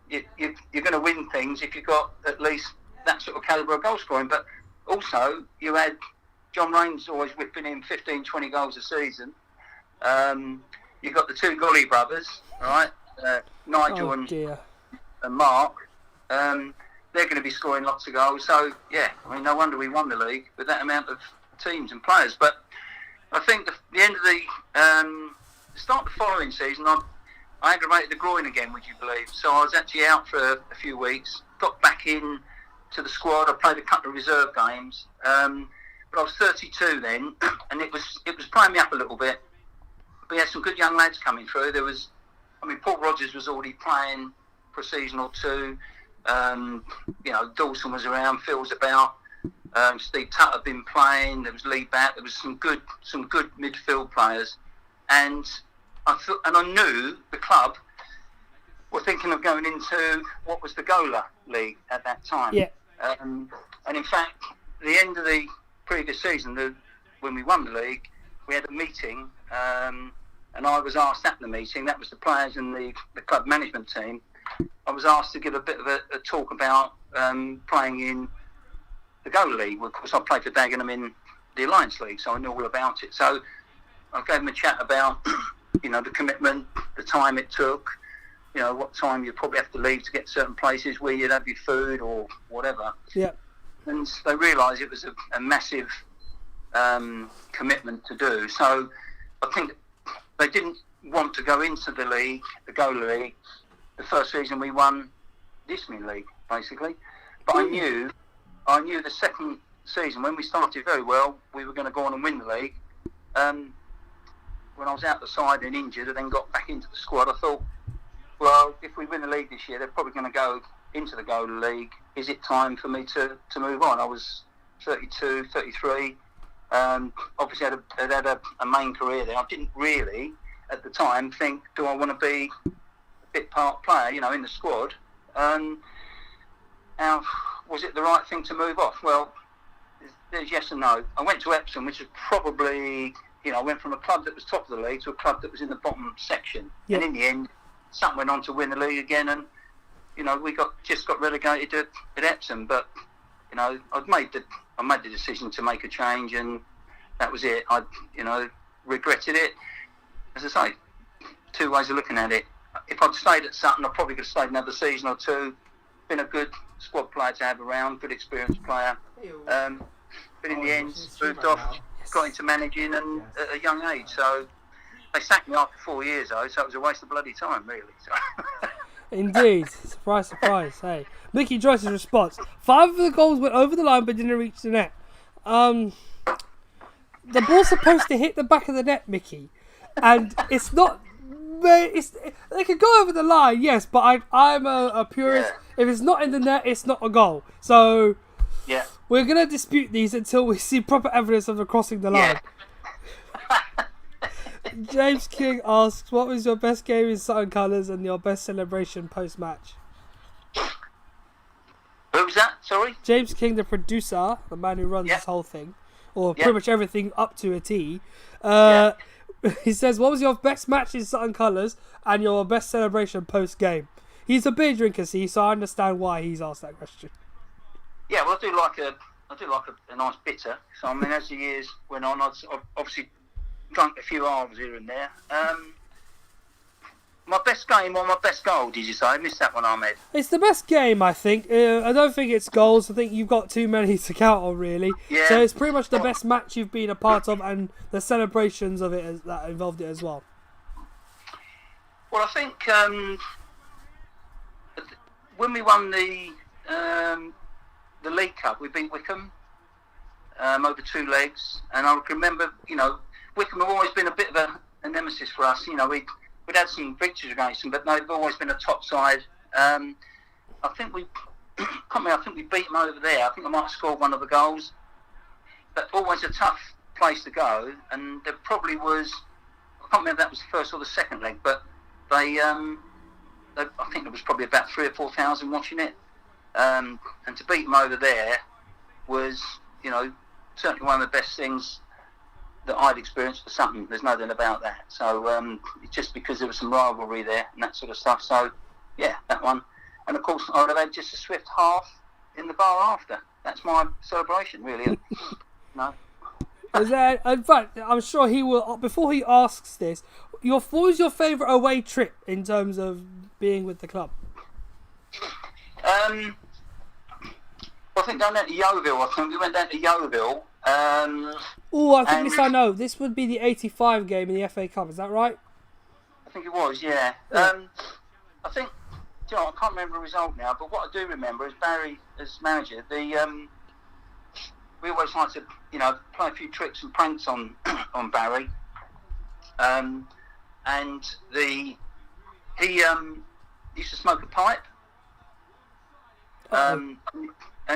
you're going to win things if you've got at least that sort of calibre of goal scoring. But also, you had John Raines always whipping in 15, 20 goals a season. You've got the 2 Golly brothers, right? Nigel and Mark. They're going to be scoring lots of goals. So, no wonder we won the league with that amount of teams and players. But I think the end of the start of the following season, I aggravated the groin again, would you believe? So I was actually out for a few weeks, got back in to the squad. I played a couple of reserve games. But I was 32 then, and it was playing me up a little bit. We had some good young lads coming through. There was I mean, Paul Rogers was already playing for a season or two. Dawson was around, Phil was about. Steve Tutt had been playing. There was Lee Batt. There was some good midfield players, and I knew the club were thinking of going into what was the Gola League at that time. Yeah. And in fact, the end of the previous season, when we won the league, we had a meeting, and I was asked at the meeting. That was the players and the club management team. I was asked to give a bit of a talk about playing in the Gola League. Of course, I played for Dagenham in the Alliance League, so I knew all about it. So I gave them a chat about, the commitment, the time it took, what time you'd probably have to leave to get certain places where you'd have your food or whatever. Yeah. And they realised it was a massive commitment to do. So I think they didn't want to go into the league, the Gola League, the first season we won the Isthmian League, basically. But I knew the second season, when we started very well, we were going to go on and win the league. When I was out the side and injured and then got back into the squad, I thought, well, if we win the league this year, they're probably going to go into the Gola League. Is it time for me to move on? I was 32, 33. Obviously, I'd had a main career there. I didn't really, at the time, think, do I want to be a bit part player, in the squad? Now, was it the right thing to move off? Well, there's yes and no. I went to Epsom, which is probably, I went from a club that was top of the league to a club that was in the bottom section. Yeah. And in the end, Sutton went on to win the league again, and we got relegated at Epsom. But I made the decision to make a change, and that was it. I regretted it. As I say, two ways of looking at it. If I'd stayed at Sutton, I probably could have stayed another season or two. Been a good squad player to have around, good experienced player. But in the end, moved off, got into managing, and at a young age. So they sacked me after 4 years, though, so it was a waste of bloody time, really. So. Indeed. Surprise, surprise. Hey, Mickey Joyce's response. 5 of the goals went over the line but didn't reach the net. The ball's supposed to hit the back of the net, Mickey. And it's not... they could go over the line, yes, but I'm a purist. Yeah. If it's not in the net, it's not a goal. So yeah, we're going to dispute these until we see proper evidence of the crossing the line. Yeah. James King asks, what was your best game in Sutton colours and your best celebration post-match? Who was that? Sorry? James King, the producer, the man who runs this whole thing, or pretty much everything up to a T. He says, what was your best match in Sutton colours and your best celebration post-game? He's a beer drinker, see, so I understand why he's asked that question. Yeah, well, I do like a nice bitter. So, I mean, as the years went on, I've obviously drunk a few halves here and there. My best game or my best goal, did you say? I missed that one, Ahmed. It's the best game, I think. I don't think it's goals. I think you've got too many to count on, really. Yeah. So it's pretty much the best match you've been a part of, and the celebrations of it that involved it as well. Well, I think when we won the League Cup, we beat Wickham over 2 legs, and I can remember, Wickham have always been a bit of a nemesis for us. We'd had some victories against them, but they've always been a top side. I think we beat them over there. I think I might have scored one of the goals. But always a tough place to go, and there probably was, I can't remember if that was the first or the second leg, but I think there was probably about 3,000 or 4,000 watching it. And to beat them over there was, certainly one of the best things that I'd experienced for Sutton. There's no doubt about that. So it's just because there was some rivalry there and that sort of stuff. So yeah, that one. And of course, I would have had just a swift half in the bar after. That's my celebration, really. No. In fact, I'm sure he will. Before he asks this, what was your favourite away trip in terms of being with the club? I think down there to Yeovil. I think we went down to Yeovil. I think this I know. This would be the 85 game in the FA Cup. Is that right? I think it was, yeah. I think, I can't remember the result now, but what I do remember is Barry, as manager, we always like to, play a few tricks and pranks on Barry. And he he used to smoke a pipe, and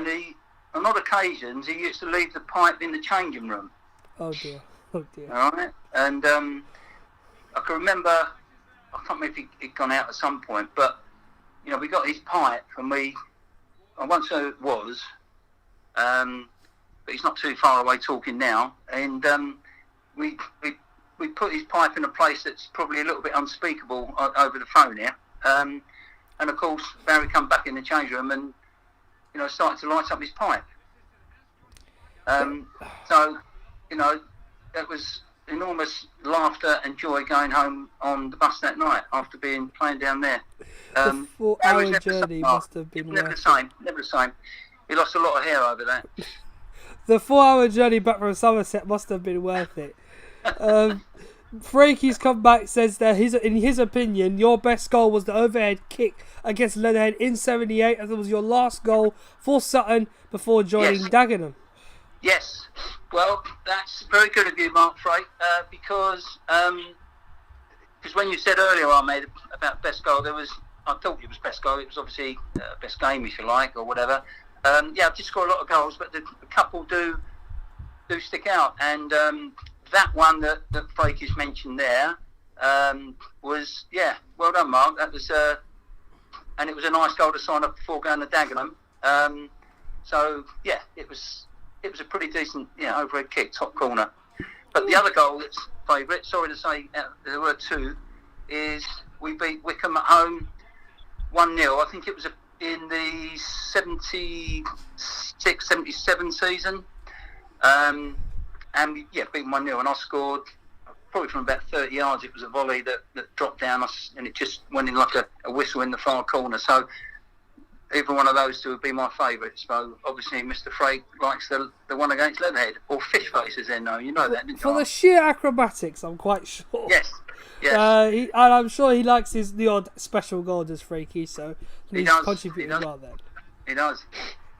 he, on odd occasions, he used to leave the pipe in the changing room. Oh dear. Oh dear. All right, and I can remember, I can't remember if he'd gone out at some point, but you know, we got his pipe, and I once know it was, but he's not too far away talking now, and we put his pipe in a place that's probably a little bit unspeakable over the phone here, and of course Barry come back in the change room and, you know, started to light up his pipe. So, you know, that was enormous laughter and joy going home on the bus that night after playing down there. The 4-hour journey must have been never the same. Never the same. He lost a lot of hair over that. The 4-hour journey back from Somerset must have been worth it. Frankie's come back, says that in his opinion, your best goal was the overhead kick against Leatherhead in '78, as it was your last goal for Sutton before joining Dagenham. Yes, well, that's very good of you, Mark Frake, because when you said earlier, Ahmed, about best goal, I thought it was best goal. It was obviously best game, if you like, or whatever. Yeah, I've just scored a lot of goals, but the couple do stick out, and that one that Frake has mentioned there was, yeah, well done, Mark. That was, and it was a nice goal to sign up before going to Dagenham. So yeah, it was a pretty decent, overhead kick, top corner. But the other goal that's favourite, sorry to say, there were two, is we beat Wickham at home 1-0. I think it was in the 76-77 season. And we beat 1-0, and I scored probably from about 30 yards. It was a volley that dropped down us, and it just went in like a whistle in the far corner. So either one of those two would be my favourite. So obviously Mr. Frake likes the one against Leatherhead, or Fish Faces then, though. You know that, didn't you? For the sheer acrobatics, I'm quite sure. Yes. And I'm sure he likes the odd special goal, does Freaky, so he's contributing as well then. He does.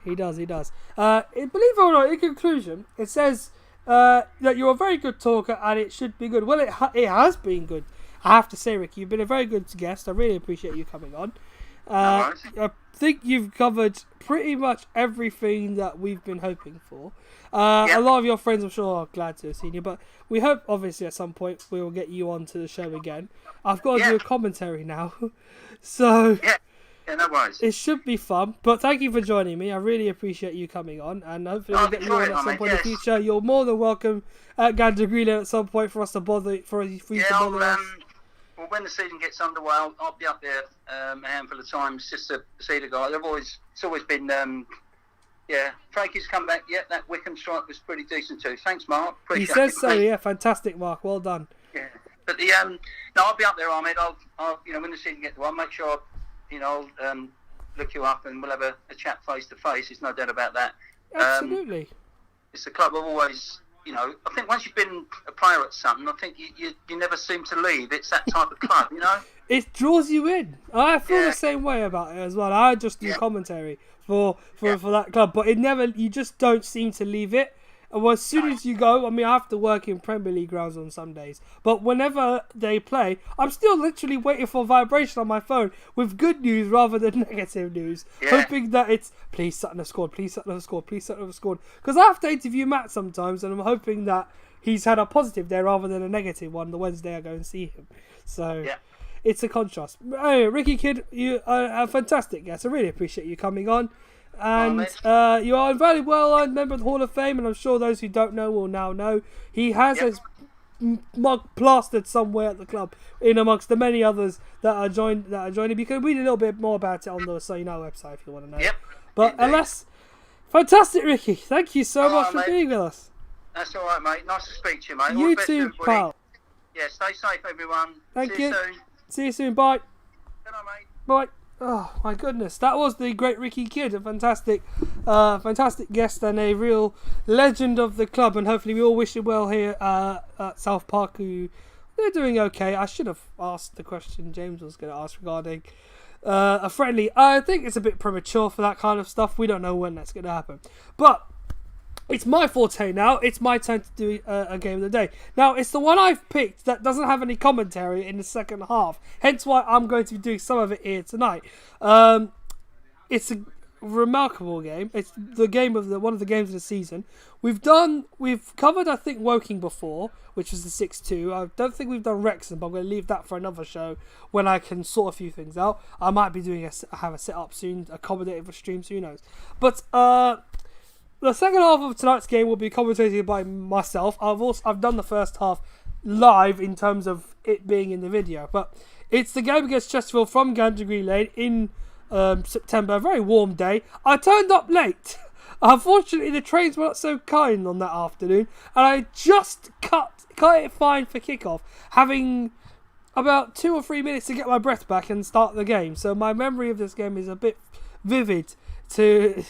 He does. Believe it or not, in conclusion, it says that you're a very good talker and it should be good. Well, it has been good. I have to say, Rick, you've been a very good guest. I really appreciate you coming on. I think you've covered pretty much everything that we've been hoping for. A lot of your friends, I'm sure, are glad to have seen you, but we hope, obviously, at some point we will get you onto the show again. I've got to do a commentary now, so no worries. It should be fun. But thank you for joining me. I really appreciate you coming on, and hopefully we'll get you on at some point in the future. You're more than welcome at Gander Greenland at some point for us to bother us. Well, when the season gets underway, I'll be up there a handful of times just to see the guys. It's always been, Frankie's come back. Yeah, that Wickham strike was pretty decent too. Thanks, Mark. Appreciate it. He says so. Yeah, fantastic, Mark. Well done. Yeah, but I'll be up there, Ahmed. I'll when the season gets, I'll make sure I'll look you up and we'll have a chat face to face. There's no doubt about that. Absolutely. It's a club I've always. I think once you've been a player at Sutton, I think you never seem to leave. It's that type of club, It draws you in. I feel the same way about it as well. I just do commentary for that club, but you just don't seem to leave it. And as soon as you go, I have to work in Premier League grounds on some days, but whenever they play, I'm still literally waiting for vibration on my phone with good news rather than negative news, hoping that it's please Sutton have scored, please Sutton have scored, please Sutton have scored. Because I have to interview Matt sometimes, and I'm hoping that he's had a positive there rather than a negative one the Wednesday I go and see him. So it's a contrast. Anyway, Ricky Kidd, you are a fantastic guest. I really appreciate you coming on. And you are a very well-known member of the Hall of Fame, and I'm sure those who don't know will now know. He has his mug plastered somewhere at the club, in amongst the many others that are joining. You can read a little bit more about it on the So You Know website if you want to know. But alas, fantastic, Ricky. Thank you so much for being with us. That's all right, mate. Nice to speak to you, mate. You too, pal. Yeah, stay safe, everyone. Thank you. See you soon. See you soon. Bye. Good night, mate. Bye. Oh my goodness, that was the great Ricky Kidd, a fantastic guest and a real legend of the club, and hopefully we all wish him well here at South Park, who they're doing okay. I should have asked the question James was going to ask regarding a friendly. I think it's a bit premature for that kind of stuff. We don't know when that's going to happen. But It's my forte now. It's my turn to do a game of the day. Now, it's the one I've picked that doesn't have any commentary in the second half. Hence why I'm going to be doing some of it here tonight. It's a remarkable game. It's the game of one of the games of the season. We've covered, I think, Woking before, which was the 6-2. I don't think we've done Wrexham, but I'm going to leave that for another show when I can sort a few things out. I might be have a set up soon, accommodated for streams, who knows. But the second half of tonight's game will be commentated by myself. I've done the first half live in terms of it being in the video, but it's the game against Chesterfield from Gandergreen Lane in September, a very warm day. I turned up late. Unfortunately, the trains were not so kind on that afternoon, and I just cut it fine for kickoff, having about 2 or 3 minutes to get my breath back and start the game. So my memory of this game is a bit vivid to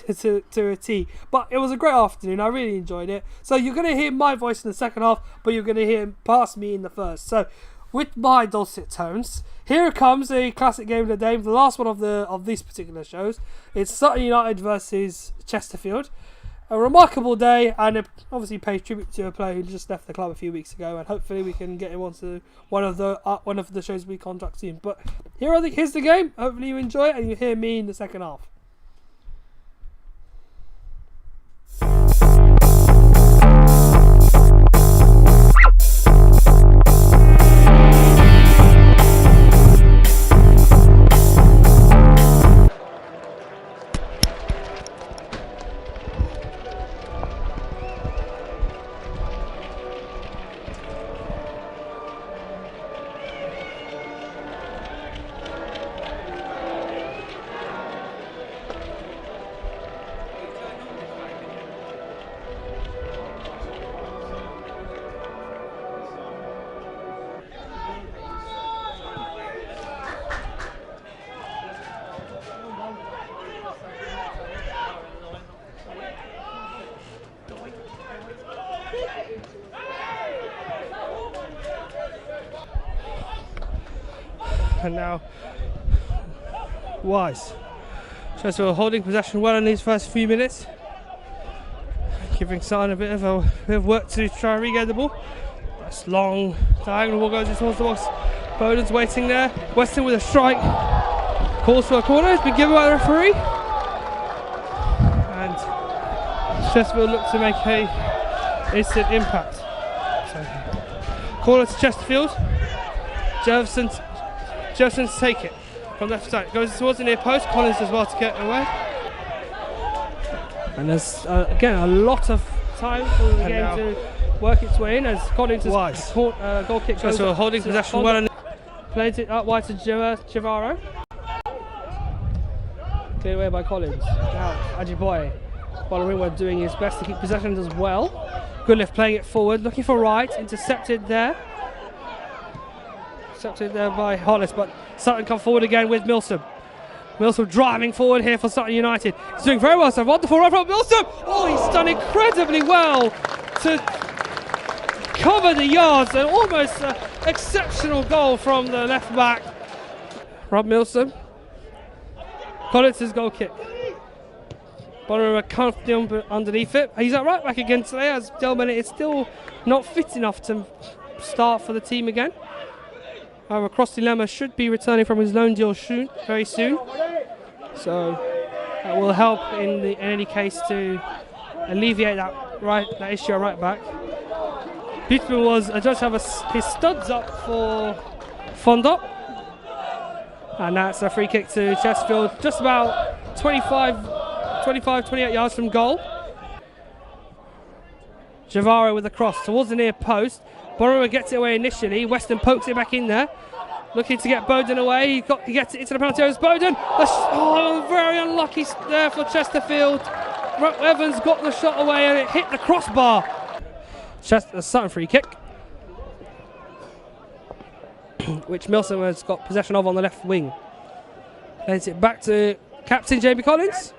a T. But it was a great afternoon. I really enjoyed it. So you're going to hear my voice in the second half, but you're going to hear past me in the first. So with my dulcet tones, here comes a classic game of the day, the last one of these particular shows. It's Sutton United versus Chesterfield. A remarkable day, and it obviously pays tribute to a player who just left the club a few weeks ago, and hopefully we can get him onto one of the shows we contract soon. But here's the game. Hopefully you enjoy it, and you hear me in the second half. And now Wise. Chesterfield holding possession well in these first few minutes, giving Sutton a bit of work to try and regain the ball. That's long diagonal ball goes towards the box. Bowden's waiting there. Weston with a strike. Calls for a corner. It's been given by the referee. And Chesterfield look to make a instant impact. So, corner to Chesterfield. Jefferson to take it from left side. Goes towards the near post. Collins as well to get away. And there's again a lot of time for the game to work its way in as Collins' goal kick goes. So holding possession well and plays it up wide to Chivaro. Cleared away by Collins. Now Ajiboye following, we're doing his best to keep possession as well. Goodliff playing it forward, looking for Wright, intercepted there. Intercepted there by Hollis, but Sutton come forward again with Milsom. Milsom driving forward here for Sutton United. He's doing very well, so wonderful run from Milsom. Oh, he's done incredibly well to cover the yards, and almost an exceptional goal from the left back. Rob Milsom. Collins' goal kick. Bonner comfortably underneath it. He's at right back again today, as Delman is still not fit enough to start for the team again. However, Cross Lemma should be returning from his loan deal very soon. So that will help in any case to alleviate that issue at right back. Beautiful was just have his studs up for Fondop. And that's a free kick to Chesterfield, just about 28 yards from goal. Javaro with a cross towards the near post. Borrower gets it away initially. Weston pokes it back in there, looking to get Bowden away. He gets it into the penalty area. Bowden, very unlucky there for Chesterfield. Evans got the shot away and it hit the crossbar. Sutton free kick, which Milson has got possession of on the left wing. Plays it back to captain Jamie Collins.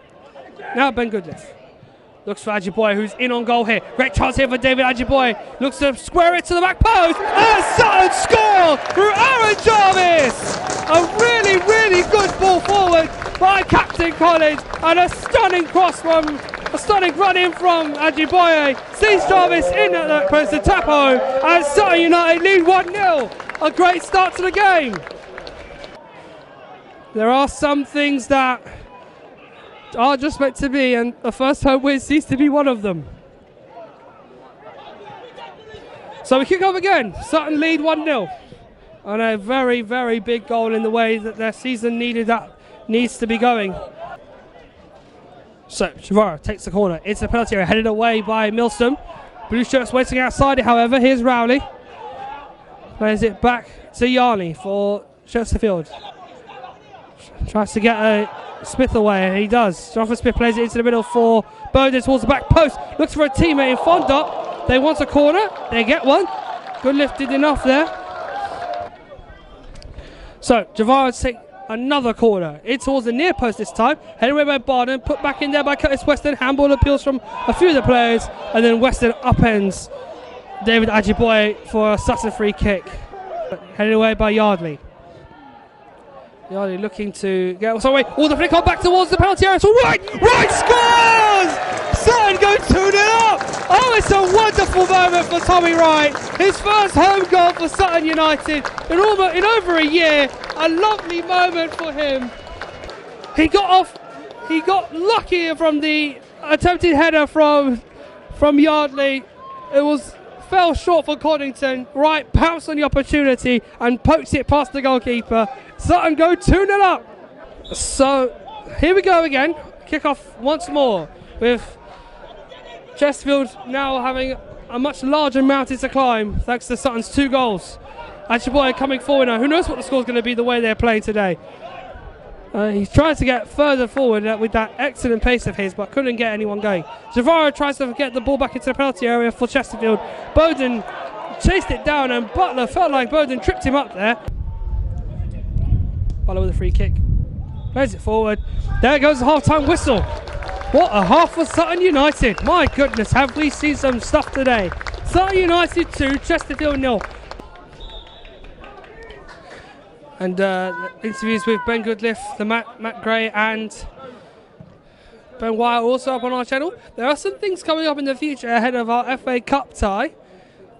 Now Ben Goodliff. Looks for Ajiboye, who's in on goal here. Great chance here for David Ajiboye. Looks to square it to the back post. And Sutton score through Aaron Jarvis. A really, really good ball forward by Captain Collins. And a stunning cross from A stunning run in from Ajiboye. Sees Jarvis in at that post to tap home. And Sutton United lead 1-0. A great start to the game. There are some things that are just meant to be, and the first home win seems to be one of them. So we kick off again. Sutton lead 1-0. And a very, very big goal in the way that their season needs to be going. So Chavara takes the corner. It's a penalty area, headed away by Milston. Blue shirts waiting outside it, however. Here's Rowley. Plays it back to Yarley for Chesterfield. Tries to get Smith away, and he does. Jonathan Smith plays it into the middle for Bowden towards the back post. Looks for a teammate in Fondop. They want a corner. They get one. Good lifted enough there. So Javara take another corner. In towards the near post this time. Headed away by Barden. Put back in there by Curtis Weston. Handball appeals from a few of the players. And then Weston upends David Ajiboye for a Sutton free kick. Headed away by Yardley. Yardley looking to get us away. All the flick on back towards the penalty area. So right scores! Sutton go 2-0 up. Oh, it's a wonderful moment for Tommy Wright. His first home goal for Sutton United in over a year. A lovely moment for him. He got lucky from the attempted header from Yardley. It fell short for Coddington. Wright pounced on the opportunity and pokes it past the goalkeeper. Sutton go 2-0 up. So here we go again. Kick off once more with Chesterfield now having a much larger mountain to climb thanks to Sutton's 2 goals. Ajiboye coming forward now. Who knows what the score's going to be the way they're playing today. He's trying to get further forward with that excellent pace of his, but couldn't get anyone going. Javara tries to get the ball back into the penalty area for Chesterfield. Bowden chased it down, and Butler felt like Bowden tripped him up there. Butler with a free kick. Plays it forward. There goes the half-time whistle. What a half for Sutton United. My goodness, have we seen some stuff today. Sutton United 2, Chesterfield 0. And interviews with Ben Goodliff, the Matt Gray and Ben Wyatt also up on our channel. There are some things coming up in the future ahead of our FA Cup tie,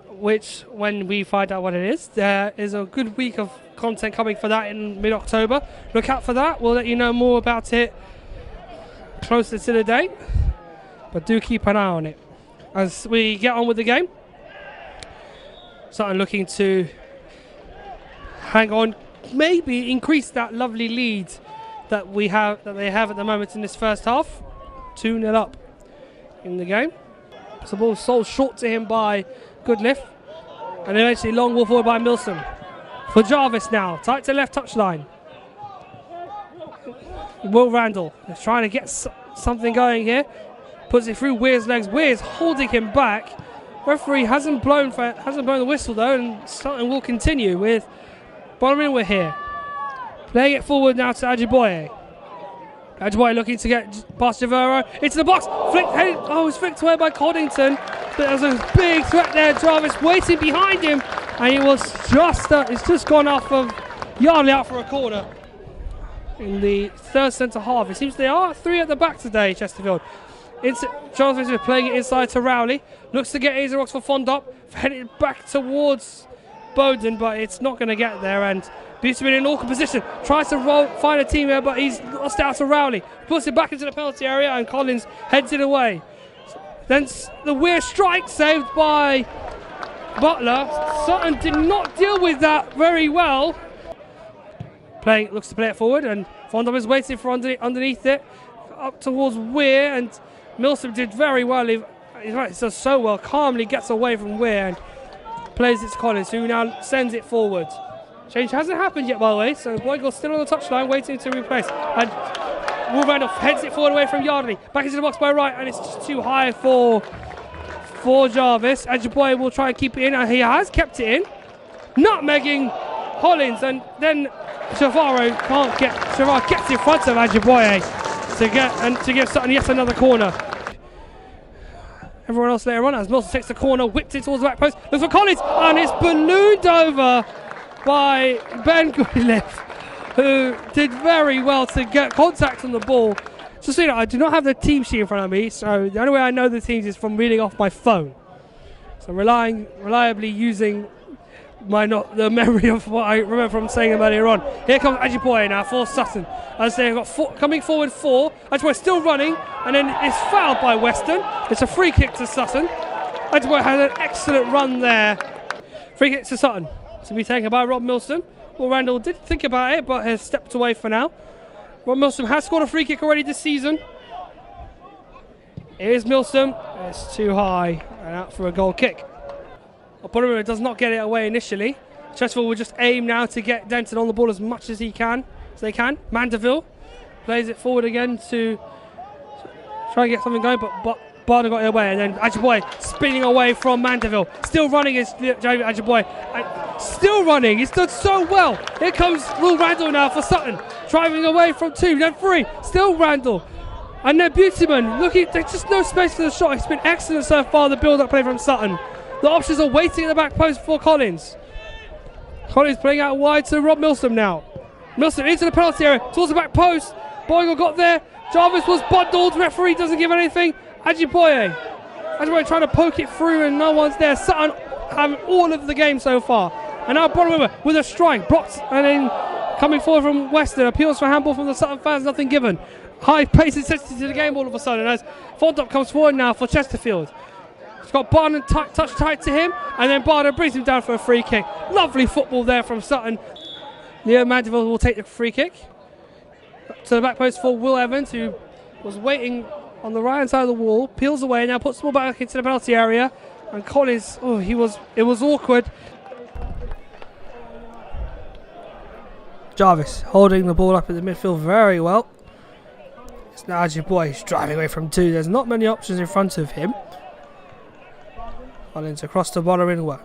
which when we find out what it is, there is a good week of content coming for that in mid-October. Look out for that. We'll let you know more about it closer to the date, but do keep an eye on it as we get on with the game. Sutton looking to hang on, maybe increase that lovely lead that they have at the moment in this first half. 2-0 up in the game. So the ball sold short to him by Goodliff, and eventually long ball forward by Milson for Jarvis now, tight to left touchline. Will Randall is trying to get something going here, puts it through Weir's legs. Weir's holding him back. Referee hasn't blown the whistle though, and Sutton will continue with Bonnerin. We're here. Playing it forward now to Ajiboye. Ajiboye looking to get past Javero. Into the box. It's flicked away by Coddington. There's a big threat there. Jarvis waiting behind him. And it's just gone off of Yardley out for a corner. In the third centre half. It seems they are 3 at the back today, Chesterfield. Jarvis is playing it inside to Rowley. Looks to get Azarox for Fondop. Headed back towards Bowden, but it's not going to get there, and Beautyman in an awkward position, tries to find a teammate, but he's lost out to Rowley, puts it back into the penalty area, and Collins heads it away. Then the Weir strike saved by Butler. Sutton did not deal with that very well. Looks to play it forward, and Fondop is waiting for underneath it, up towards Weir, and Milsom did very well. He does so well, calmly gets away from Weir and plays it to Collins, who now sends it forward. Change hasn't happened yet, by the way, so Boygle's still on the touchline waiting to replace. And Will Randolph heads it forward away from Yardley. Back into the box by Wright, and it's just too high for Jarvis. Ajiboye will try and keep it in, and he has kept it in. Nutmegging Hollins, and then Javaro gets in front of Ajiboye to give Sutton yet another corner. Everyone else later on as Milson takes the corner, whipped it towards the back post, looks for Collins, and it's ballooned over by Ben Goodliff, who did very well to get contact on the ball. Just so you know, I do not have the team sheet in front of me, so the only way I know the teams is from reading off my phone. So I'm reliably using the memory of what I remember from saying them earlier on. Here comes Ajiboye now for Sutton. As they've got coming forward 4. Ajiboye still running, and then it's fouled by Western. It's a free kick to Sutton. Ajiboye had an excellent run there. Free kick to Sutton to be taken by Rob Milston. Well, Randall did think about it, but has stepped away for now. Rob Milston has scored a free kick already this season. Here's Milston. It's too high and out for a goal kick. Bonner does not get it away initially. Chesterfield will just aim now to get Denton on the ball as much as they can. Mandeville plays it forward again to try and get something going, but Barner got it away, and then Ajiboye spinning away from Mandeville. Still running is Ajiboye. Still running. He's done so well. Here comes Will Randall now for Sutton. Driving away from 2, then 3. Still Randall. And then Beautyman looking. There's just no space for the shot. It's been excellent so far, the build-up play from Sutton. The options are waiting at the back post for Collins. Collins playing out wide to Rob Milston now. Milston into the penalty area, towards the back post. Boyle got there. Jarvis was bundled. Referee doesn't give anything. Ajiboye trying to poke it through and no one's there. Sutton having all of the game so far. And now Bonner with a strike. Blocked and then coming forward from Western. Appeals for handball from the Sutton fans. Nothing given. High pace intensity to the game all of a sudden as Fondop comes forward now for Chesterfield. He's got Barnum touch tight to him, and then Barnum brings him down for a free kick. Lovely football there from Sutton. Leo Mandeville will take the free kick. To the back post for Will Evans, who was waiting on the right hand side of the wall. Peels away, now puts the ball back into the penalty area. And Collins, it was awkward. Jarvis holding the ball up in the midfield very well. It's now Ajiboye, he's driving away from 2. There's not many options in front of him. Collins across the bottom in work.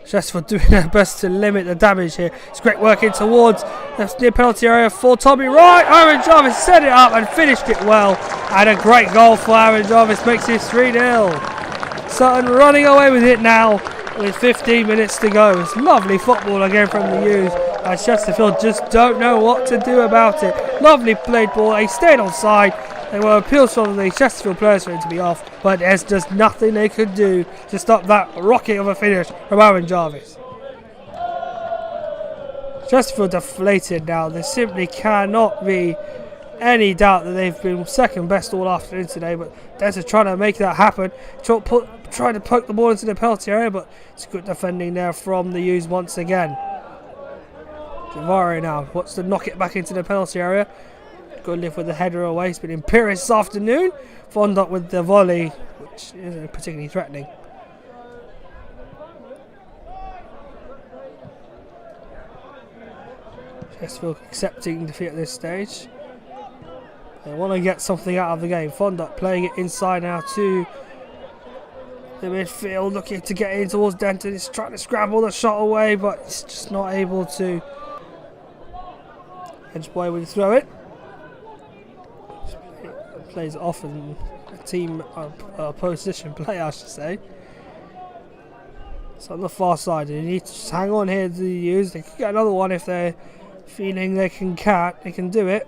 Chesterfield doing their best to limit the damage here. It's great work in towards the near penalty area for Tommy Wright. Aaron Jarvis set it up and finished it well. And a great goal for Aaron Jarvis makes it 3-0. Sutton running away with it now with 15 minutes to go. It's lovely football again from the U's. And Chesterfield just don't know what to do about it. Lovely played ball. He stayed on side. There were appeals from the Chesterfield players for him to be off, but there's just nothing they could do to stop that rocket of a finish from Aaron Jarvis. Chesterfield deflated now. There simply cannot be any doubt that they've been second best all afternoon today, but they're trying to make that happen. Trying to poke the ball into the penalty area, but it's good defending there from the U's once again. Javare now wants to knock it back into the penalty area. Good lift with the header away. It's been imperious this afternoon. Fondop with the volley, which isn't particularly threatening. Chesterfield accepting defeat at this stage. They want to get something out of the game. Fondop playing it inside now to the midfield, looking to get in towards Denton. He's trying to scramble the shot away, but he's just not able to. Edgeboy will throw it. Plays off in a team position play, I should say. It's on the far side. They need to just hang on here to use. They can get another one if they're feeling they can do it.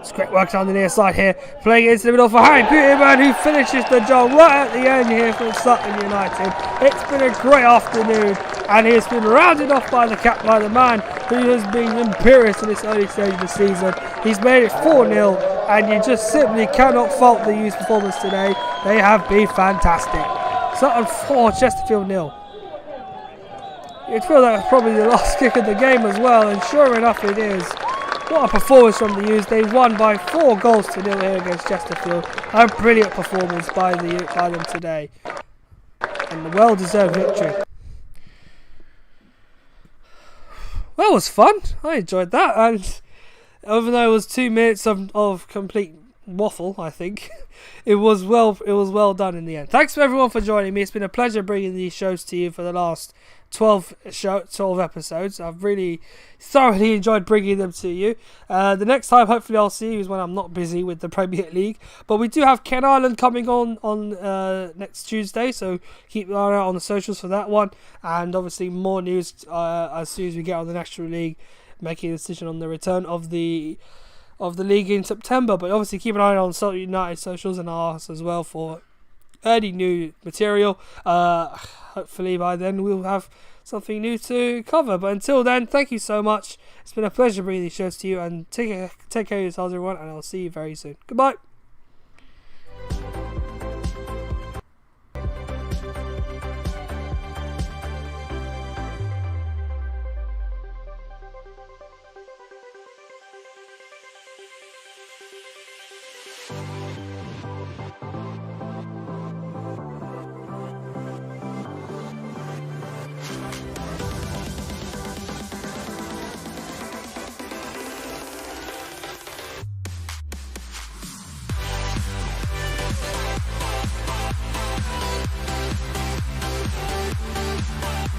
It's great work down the near side here. Playing it into the middle for Harry Beautyman, who finishes the job right at the end here for Sutton United. It's been a great afternoon, and he has been rounded off by the man who has been imperious in this early stage of the season. He's made it 4-0, and you just simply cannot fault the U's performance today. They have been fantastic. Sutton 4, Chesterfield 0. You'd feel that was probably the last kick of the game as well, and sure enough it is. What a performance from the U's. They won by 4 goals to 0 here against Chesterfield. A brilliant performance by them today. And a well-deserved victory. Well, it was fun. I enjoyed that. And even though it was 2 minutes of complete waffle, I think, it was well done in the end. Thanks for everyone for joining me. It's been a pleasure bringing these shows to you for the last 12 episodes. I've really thoroughly enjoyed bringing them to you. The next time hopefully I'll see you is when I'm not busy with the Premier League, but we do have Ken Island coming on next Tuesday, so keep an eye out on the socials for that one, and obviously more news as soon as we get on the National League, making a decision on the return of the of the league in September. But obviously keep an eye on Sutton United socials and ours as well for any new material. Hopefully by then we'll have something new to cover. But until then, thank you so much. It's been a pleasure bringing these shows to you, and take care of yourselves, everyone, and I'll see you very soon. Goodbye.